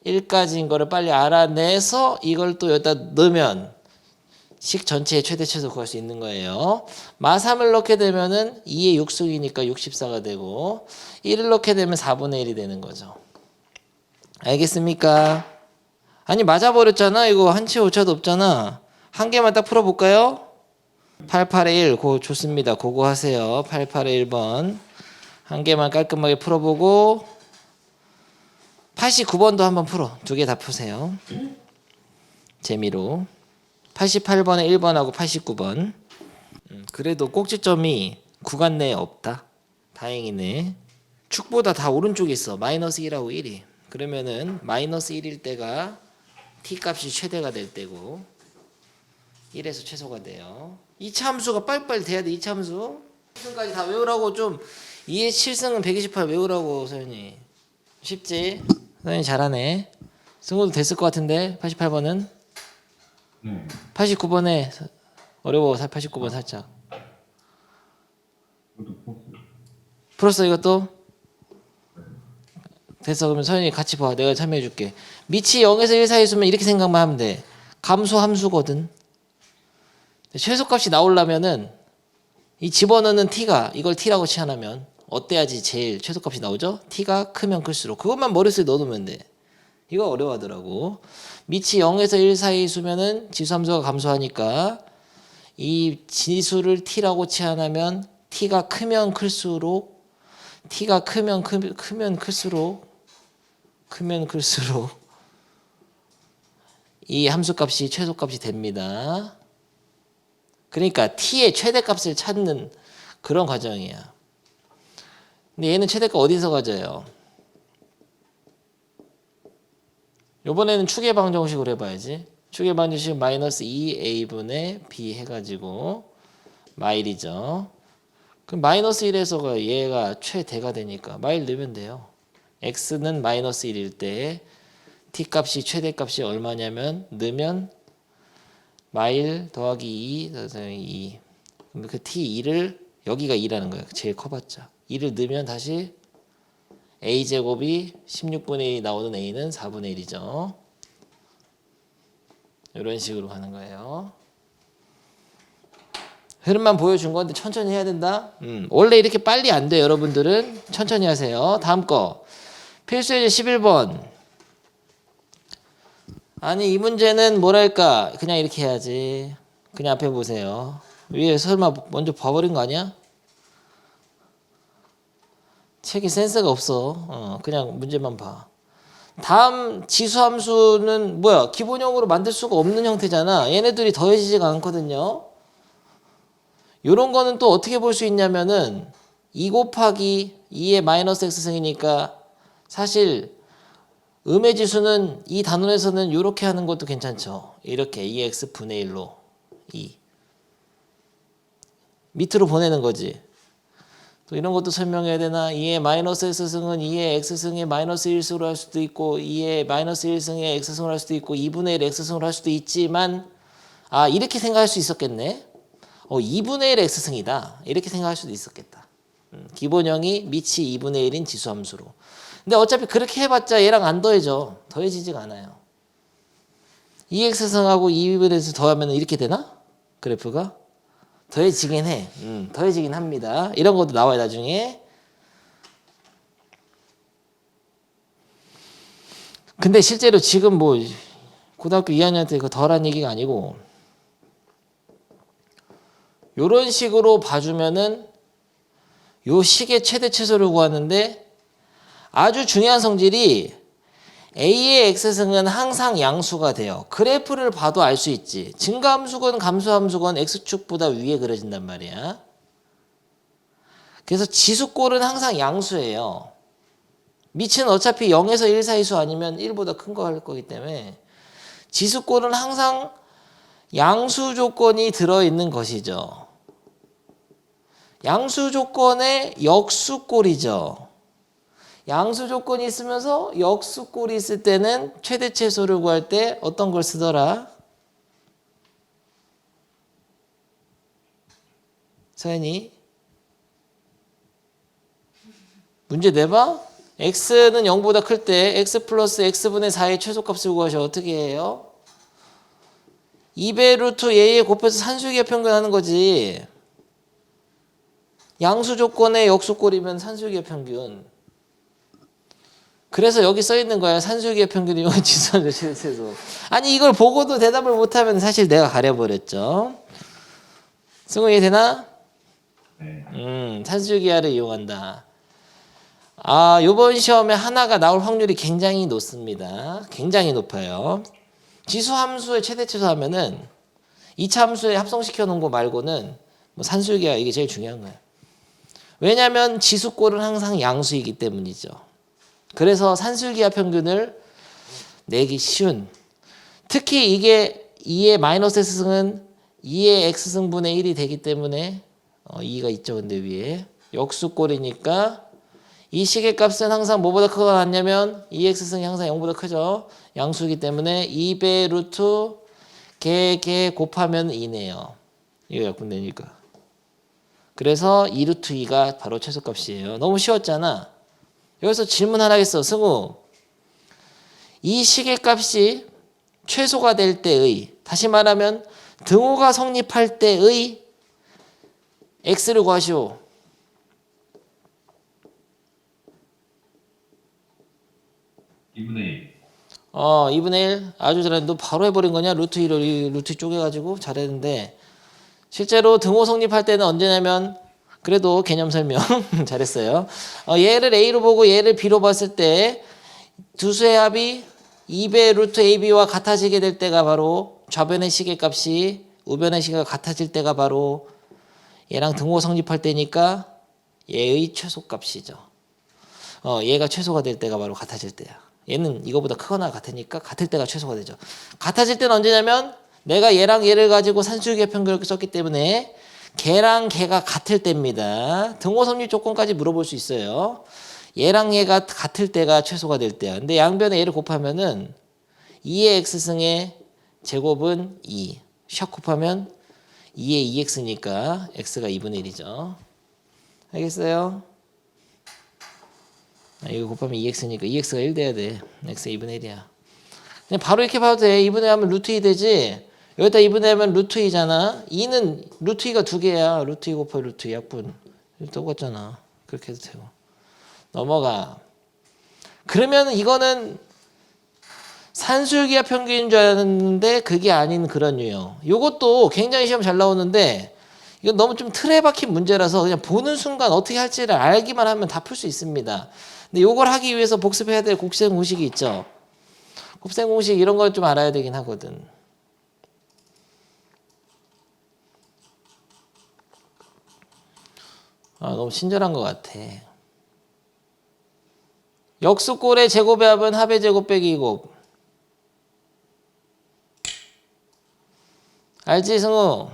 1까지인 거를 빨리 알아내서 이걸 또 여기다 넣으면 식 전체의 최대 최소 구할 수 있는 거예요. 마3을 넣게 되면은 2의 6승이니까 64가 되고 1을 넣게 되면 4분의 1이 되는 거죠. 알겠습니까? 아니 맞아버렸잖아. 이거 한치 오차도 없잖아. 한 개만 딱 풀어볼까요? 88의 1 좋습니다. 그거 하세요. 88의 1번 한 개만 깔끔하게 풀어보고 89번도 한번 풀어. 두 개 다 푸세요. 재미로. 88번에 1번하고 89번. 그래도 꼭지점이 구간 내에 없다. 다행이네. 축보다 다 오른쪽에 있어. 마이너스 1하고 1이. 그러면은 마이너스 1일 때가 t값이 최대가 될 때고 1에서 최소가 돼요. 2차 함수가 빨리빨리 돼야 돼. 2차 함수. 7승까지 다 외우라고 좀 2의 7승은 128 외우라고 서현이. 쉽지? 서현이 잘하네. 승호도 됐을 것 같은데 88번은? 89번에 어려워. 89번 살짝. 풀었어 이것도? 됐어. 그러면 서현이 같이 봐. 내가 참여해 줄게. 밑이 0에서 1 사이 있으면 이렇게 생각만 하면 돼. 감소 함수거든. 최소값이 나오려면은 이 집어넣는 t가 이걸 t라고 치환하면 어때야지 제일 최소값이 나오죠? t가 크면 클수록 그것만 머릿속에 넣어두면 돼. 이거 어려워하더라고. 밑이 0에서 1 사이 수면은 지수함수가 감소하니까 이 지수를 t라고 치환하면 t가 크면 클수록 t가 크면 클수록 이 함수값이 최소값이 됩니다. 그러니까 t의 최대값을 찾는 그런 과정이야. 근데 얘는 최대값 어디서 가져요? 요번에는 축의 방정식으로 해봐야지. 축의 방정식 마이너스 2a분의 b 해가지고 마일이죠. 그럼 마이너스 1에서가 얘가 최대가 되니까 마일 넣으면 돼요. x는 마이너스 1일 때 t값이 최대값이 얼마냐면 넣으면 마일 더하기 2 더하기 2. 그럼 그 t2를 여기가 2라는 거야. 제일 커봤자. 2를 넣으면 다시 a제곱이 16분의 1이 나오는 a는 4분의 1이죠. 이런 식으로 가는 거예요. 흐름만 보여준 건데 천천히 해야 된다. 원래 이렇게 빨리 안 돼요. 여러분들은 천천히 하세요. 다음 거 필수예제 11번. 아니 이 문제는 뭐랄까 그냥 이렇게 해야지. 그냥 앞에 보세요. 위에 설마 먼저 봐버린 거 아니야? 책이 센스가 없어. 그냥 문제만 봐. 다음 지수함수는 뭐야? 기본형으로 만들 수가 없는 형태잖아. 얘네들이 더해지지가 않거든요. 요런 거는 또 어떻게 볼 수 있냐면은 2 곱하기 2의 마이너스 x승이니까 사실 음의 지수는 이 단원에서는 이렇게 하는 것도 괜찮죠. 이렇게 2x 분의 1로 2 밑으로 보내는 거지. 또 이런 것도 설명해야 되나? 2의 마이너스 x승은 2의 x승의 마이너스 1승으로 할 수도 있고 2의 마이너스 1승의 x승으로 할 수도 있고 2분의 1 x승으로 할 수도 있지만 이렇게 생각할 수 있었겠네. 2분의 1 x승이다. 이렇게 생각할 수도 있었겠다. 기본형이 미치 2분의 1인 지수함수로. 근데 어차피 그렇게 해봤자 얘랑 안 더해져. 더해지지가 않아요. 2x승하고 2분의 1을 더하면 이렇게 되나? 그래프가? 더해지긴 해. 더해지긴 합니다. 이런 것도 나와요, 나중에. 근데 실제로 지금 뭐 고등학교 2학년 때 그 덜한 얘기가 아니고 요런 식으로 봐주면은 요 식의 최대 최소를 구하는데 아주 중요한 성질이 A의 x승은 항상 양수가 돼요. 그래프를 봐도 알 수 있지. 증가함수건 감소함수건 x축보다 위에 그려진단 말이야. 그래서 지수꼴은 항상 양수예요. 밑은 어차피 0에서 1 사이 수 아니면 1보다 큰 거 할 거기 때문에 지수꼴은 항상 양수 조건이 들어있는 것이죠. 양수 조건의 역수꼴이죠. 양수 조건이 있으면서 역수꼴이 있을 때는 최대 최소를 구할 때 어떤 걸 쓰더라? 서연이 문제 내봐. x는 0보다 클 때 x 플러스 x분의 4의 최소값을 구하셔. 어떻게 해요? 2배 루트 a에 곱해서 산술기하 평균하는 거지. 양수 조건의 역수꼴이면 산술기하 평균. 그래서 여기 써 있는 거야. 산술기하 평균 이용한 지수함수 최대최소. 아니 이걸 보고도 대답을 못하면 사실 내가 가려버렸죠. 승우 이해되나? 네. 산술기하를 이용한다. 요번 시험에 하나가 나올 확률이 굉장히 높습니다. 굉장히 높아요. 지수함수의 최대 최소 하면은 2차 함수에 합성시켜 놓은 거 말고는 뭐 산술기하 이게 제일 중요한 거예요. 왜냐하면 지수꼴은 항상 양수이기 때문이죠. 그래서 산술기하 평균을 내기 쉬운. 특히 이게 2의 마이너스 x승은 2의 x승분의 1이 되기 때문에 2가 있죠. 근데 위에 역수꼴이니까 이 식의 값은 항상 뭐보다 크거나 같냐면 2x승이 항상 0보다 크죠. 양수이기 때문에 2배 루트 개 곱하면 2네요. 이거 약분되니까. 그래서 2 루트 2가 바로 최소값이에요. 너무 쉬웠잖아. 여기서 질문 하나 하겠어. 승우. 이 식의 값이 최소가 될 때의, 다시 말하면 등호가 성립할 때의 x를 구하시오. 2분의 1. 2분의 1. 아주 잘했는데 너 바로 해버린 거냐? 루트 2를 루트 쪼개가지고 잘했는데 실제로 등호 성립할 때는 언제냐면 그래도 개념 설명 잘했어요. 얘를 A로 보고 얘를 B로 봤을 때 두 수의 합이 2배 루트 AB와 같아지게 될 때가 바로 좌변의 식의 값이 우변의 식과 같아질 때가 바로 얘랑 등호 성립할 때니까 얘의 최소값이죠. 얘가 최소가 될 때가 바로 같아질 때야. 얘는 이거보다 크거나 같으니까 같을 때가 최소가 되죠. 같아질 때는 언제냐면 내가 얘랑 얘를 가지고 산술기하 평균을 썼기 때문에 걔랑 걔가 같을 때입니다. 등호 성립 조건까지 물어볼 수 있어요. 얘랑 얘가 같을 때가 최소가 될 때야. 근데 양변에 얘를 곱하면은 2의 x승의 제곱은 2. 샥 곱하면 2의 2x니까 x가 2분의 1이죠. 알겠어요? 이거 곱하면 2x니까 2x가 1 돼야 돼. x가 2분의 1이야. 그냥 바로 이렇게 봐도 돼. 2분의 1 하면 루트 2 되지. 여기다 2분의 1 하면 루트 2잖아. 2는 루트 2가 두 개야. 루트 2 곱하기 루트 2 약분. 똑같잖아. 그렇게 해도 되고. 넘어가. 그러면 이거는 산술기하 평균인 줄 알았는데 그게 아닌 그런 유형. 이것도 굉장히 시험 잘 나오는데 이건 너무 좀 틀에 박힌 문제라서 그냥 보는 순간 어떻게 할지를 알기만 하면 다 풀 수 있습니다. 근데 이걸 하기 위해서 복습해야 될 곱셈 공식이 있죠. 곱셈 공식 이런 걸 좀 알아야 되긴 하거든. 너무 친절한 것 같아. 역수꼴의 제곱의 합은 합의 제곱 빼기 2곱. 알지, 승우?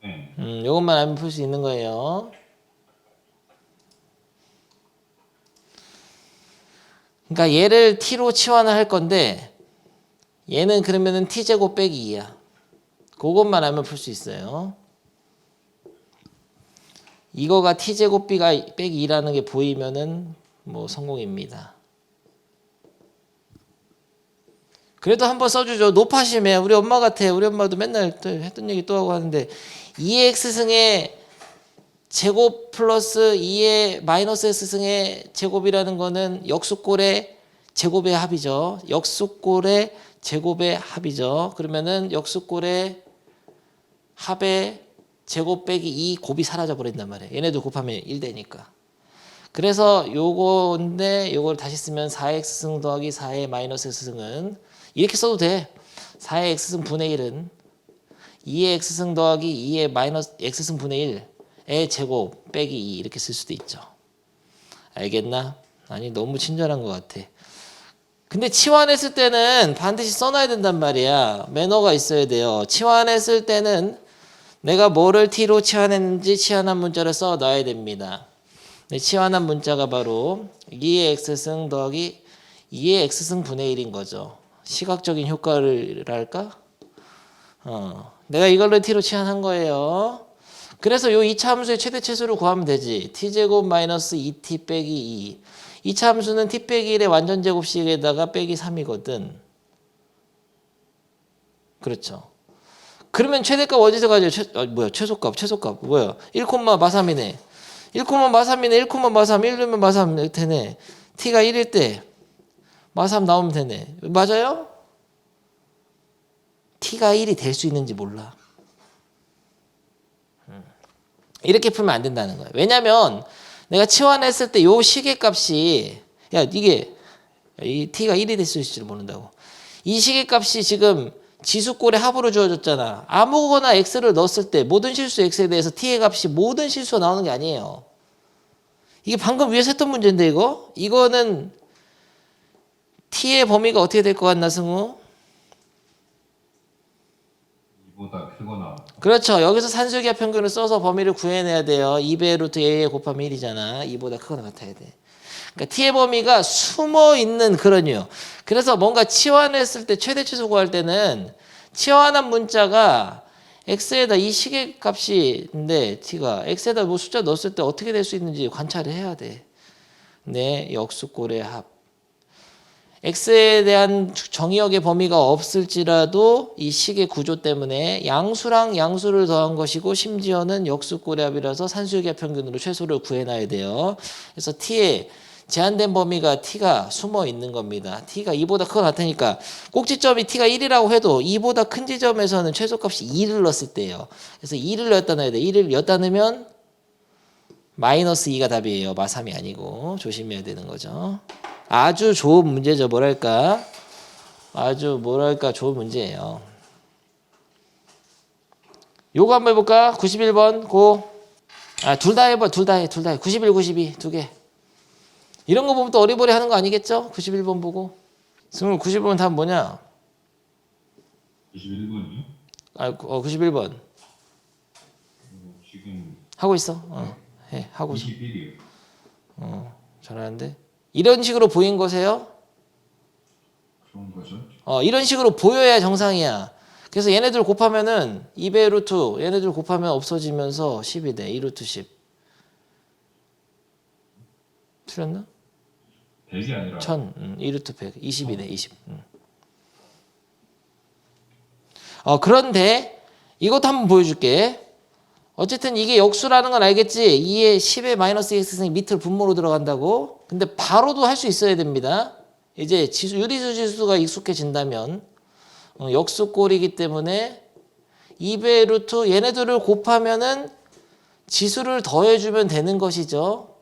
네. 요것만 알면 풀 수 있는 거예요. 그러니까 얘를 t로 치환을 할 건데 얘는 그러면은 t제곱 빼기 2야. 그것만 알면 풀 수 있어요. 이거가 t제곱 빼기 2라는 게 보이면은 뭐 성공입니다. 그래도 한번 써주죠. 높아심에 우리 엄마 같아. 우리 엄마도 맨날 또 했던 얘기 또 하고 하는데 2x승의 제곱 플러스 2의 마이너스 x승의 제곱이라는 거는 역수꼴의 제곱의 합이죠. 역수꼴의 제곱의 합이죠. 그러면은 역수꼴의 합의 제곱 빼기 2 곱이 사라져 버린단 말이에요. 얘네도 곱하면 1 되니까. 그래서 요건데 요걸 다시 쓰면 4x승 더하기 4의 마이너스 x승은 이렇게 써도 돼. 4의 x승 분의 1은 2의 x승 더하기 2의 마이너스 x승 분의 1의 제곱 빼기 2 이렇게 쓸 수도 있죠. 알겠나? 아니 너무 친절한 것 같아. 근데 치환했을 때는 반드시 써놔야 된단 말이야. 매너가 있어야 돼요. 치환했을 때는 내가 뭐를 t로 치환했는지 치환한 문자를 써놔야 됩니다. 치환한 문자가 바로 2의 x승 더하기 2의 x승 분의 1인 거죠. 시각적인 효과를 할까? 내가 이걸로 t로 치환한 거예요. 그래서 요 이차 함수의 최대 최소를 구하면 되지. t제곱 마이너스 2t 빼기 2. 이차 함수는 t 빼기 1의 완전 제곱식에다가 빼기 3이거든. 그렇죠. 그러면 최대값 어디서 가죠? 최소값. 뭐야? 1, 마3이네. 1, 마3이네. 1, 마3. 1이면 마3 되네. t가 1일 때 마3 나오면 되네. 맞아요? t가 1이 될 수 있는지 몰라. 이렇게 풀면 안 된다는 거예요. 왜냐면 내가 치환했을 때 요 시계값이 이게 이 t가 1이 될 수 있을지 모른다고. 이 시계값이 지금 지수꼴의 합으로 주어졌잖아. 아무거나 x를 넣었을 때 모든 실수 x에 대해서 t의 값이 모든 실수가 나오는 게 아니에요. 이게 방금 위에서 했던 문제인데 이거는 t의 범위가 어떻게 될 것 같나 승우? 이보다 크거나. 그렇죠. 여기서 산술기하 평균을 써서 범위를 구해내야 돼요. 2배 루트 a에 곱하면 1이잖아. 2보다 크거나 같아야 돼. 그러니까 t의 범위가 숨어있는 그런 이유. 그래서 뭔가 치환했을 때 최대 최소 구할 때는 치환한 문자가 x에다 이 시계값인데 t가 x에다 뭐 숫자 넣었을 때 어떻게 될 수 있는지 관찰을 해야 돼. 네, 역수꼴의 합. x에 대한 정의역의 범위가 없을지라도 이 식의 구조 때문에 양수랑 양수를 더한 것이고 심지어는 역수꼴의 합이라서 산술기하 평균으로 최소를 구해놔야 돼요. 그래서 t의 제한된 범위가 t가 숨어 있는 겁니다. t가 2보다 크거나 같으니까 꼭지점이 t가 1이라고 해도 2보다 큰 지점에서는 최소값이 2를 넣었을 때예요. 그래서 2를 넣었다 넣어야 돼. 2를 넣었다 넣으면 마이너스 2가 답이에요. 마3이 아니고 조심해야 되는 거죠. 아주 좋은 문제죠. 아주 좋은 문제예요. 요거 한번 해볼까? 91번 고. 둘 다 해봐. 둘 다 해. 91, 92 두 개. 이런 거 보면 또 어리버리 하는 거 아니겠죠? 91번 보고. 승우 91번 답은 뭐냐? 91번이요? 91번. 지금 하고 있어. 해. 하고 있어. 21이요. 잘하는데. 이런 식으로 보인 거세요? 그런 거죠? 이런 식으로 보여야 정상이야. 그래서 얘네들 곱하면은 2배 루트 얘네들 곱하면 없어지면서 10이 돼. 2루트 10. 틀렸나? 100이 아니라 1000. 2루트 100. 20이네. 20. 그런데 이것도 한번 보여줄게. 어쨌든 이게 역수라는 건 알겠지? 2에 10의 마이너스 x승이 밑으로 분모로 들어간다고. 근데 바로도 할 수 있어야 됩니다. 이제 유리수 지수가 익숙해진다면 역수꼴이기 때문에 2배 루트 얘네들을 곱하면은 지수를 더해주면 되는 것이죠.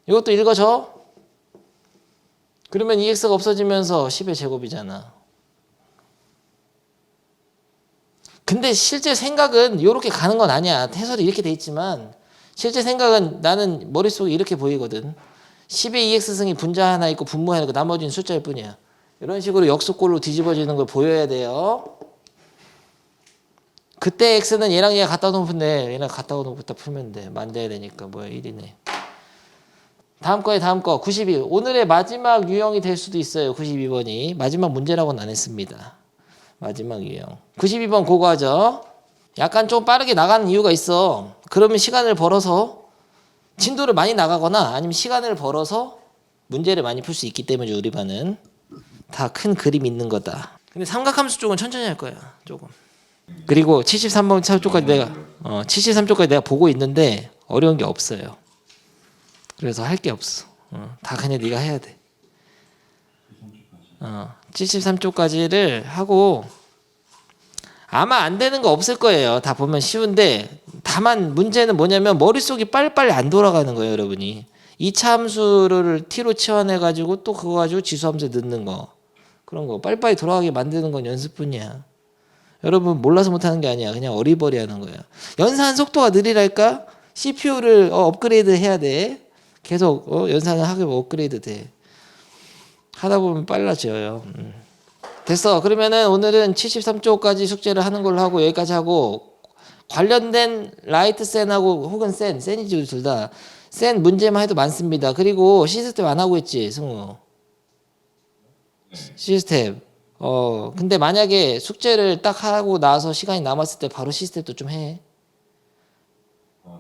이것도 읽어줘. 그러면 2x가 없어지면서 10의 제곱이잖아. 근데 실제 생각은 이렇게 가는 건 아니야. 해설이 이렇게 돼 있지만 실제 생각은 나는 머릿속에 이렇게 보이거든. 10의 2x승이 분자 하나 있고 분모 하나 있고 나머지는 숫자일 뿐이야. 이런 식으로 역수꼴로 뒤집어지는 걸 보여야 돼요. 그때 x는 얘랑 얘 갖다 놓으면 돼. 얘랑 갖다 놓고 다 풀면 돼. 만들어야 되니까. 뭐야 1이네. 다음 거 92. 오늘의 마지막 유형이 될 수도 있어요. 92번이. 마지막 문제라고는 안 했습니다. 마지막 유형. 92번 그거 하죠. 약간 좀 빠르게 나가는 이유가 있어. 그러면 시간을 벌어서 진도를 많이 나가거나 아니면 시간을 벌어서 문제를 많이 풀 수 있기 때문에 우리 반은 다 큰 그림 있는 거다. 근데 삼각함수 쪽은 천천히 할 거야. 조금. 그리고 73번 쪽까지 내가 73쪽까지 내가 보고 있는데 어려운 게 없어요. 그래서 할 게 없어. 다 그냥 네가 해야 돼. 73쪽까지를 하고 아마 안 되는 거 없을 거예요. 다 보면 쉬운데 다만 문제는 뭐냐면 머릿속이 빨리빨리 안 돌아가는 거예요, 여러분이. 이차 함수를 t로 치환해 가지고 또 그거 가지고 지수함수에 넣는 거. 그런 거 빨리빨리 돌아가게 만드는 건 연습뿐이야. 여러분 몰라서 못하는 게 아니야. 그냥 어리버리하는 거야. 연산 속도가 느리랄까? CPU를 업그레이드 해야 돼. 계속 연산을 하게 업그레이드 돼. 하다 보면 빨라져요. 됐어. 그러면은 오늘은 73쪽까지 숙제를 하는 걸로 하고 여기까지 하고 관련된 라이트 센하고 혹은 센이지 둘 다. 센 문제만 해도 많습니다. 그리고 시스템 안 하고 있지, 승우. 시스템. 근데 만약에 숙제를 딱 하고 나서 시간이 남았을 때 바로 시스템도 좀 해.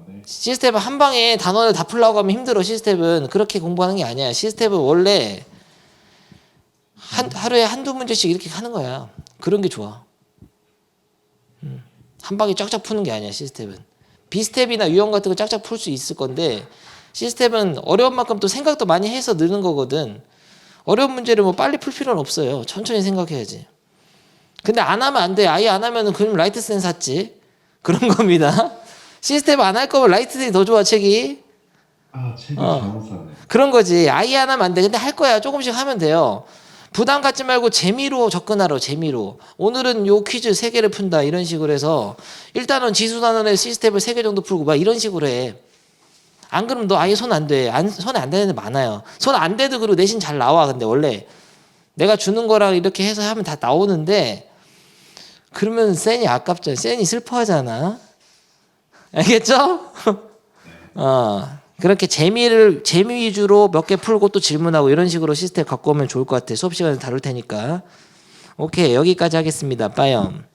네. 시스템은 한 방에 단원을 다 풀려고 하면 힘들어. 시스템은 그렇게 공부하는 게 아니야. 시스템은 원래 하루에 한두 문제씩 이렇게 하는 거야. 그런 게 좋아. 한 방에 쫙쫙 푸는 게 아니야. 시스템은 비스텝이나 유형 같은 거 쫙쫙 풀 수 있을 건데 시스템은 어려운 만큼 또 생각도 많이 해서 느는 거거든. 어려운 문제를 뭐 빨리 풀 필요는 없어요. 천천히 생각해야지. 근데 안 하면 안 돼. 아예 안 하면은 그럼 라이트 센 샀지. 그런 겁니다. 시스템 안 할 거면 라이트 센이 더 좋아. 책이. 책을 잘못 샀네. 그런 거지. 아예 안 하면 안 돼. 근데 할 거야. 조금씩 하면 돼요. 부담 갖지 말고 재미로 접근하러. 재미로. 오늘은 요 퀴즈 3개를 푼다. 이런 식으로 해서 일단은 지수단원의 시스템을 3개 정도 풀고 막 이런 식으로 해. 안 그러면 너 아예 손 안 돼. 손에 안 되는 애 많아요. 손 안 돼도 그리고 내신 잘 나와. 근데 원래 내가 주는 거랑 이렇게 해서 하면 다 나오는데 그러면 센이 아깝잖아. 센이 슬퍼하잖아. 알겠죠? 그렇게 재미 위주로 몇 개 풀고 또 질문하고 이런 식으로 시스템 갖고 오면 좋을 것 같아. 수업 시간에 다룰 테니까. 오케이, 여기까지 하겠습니다. 빠염.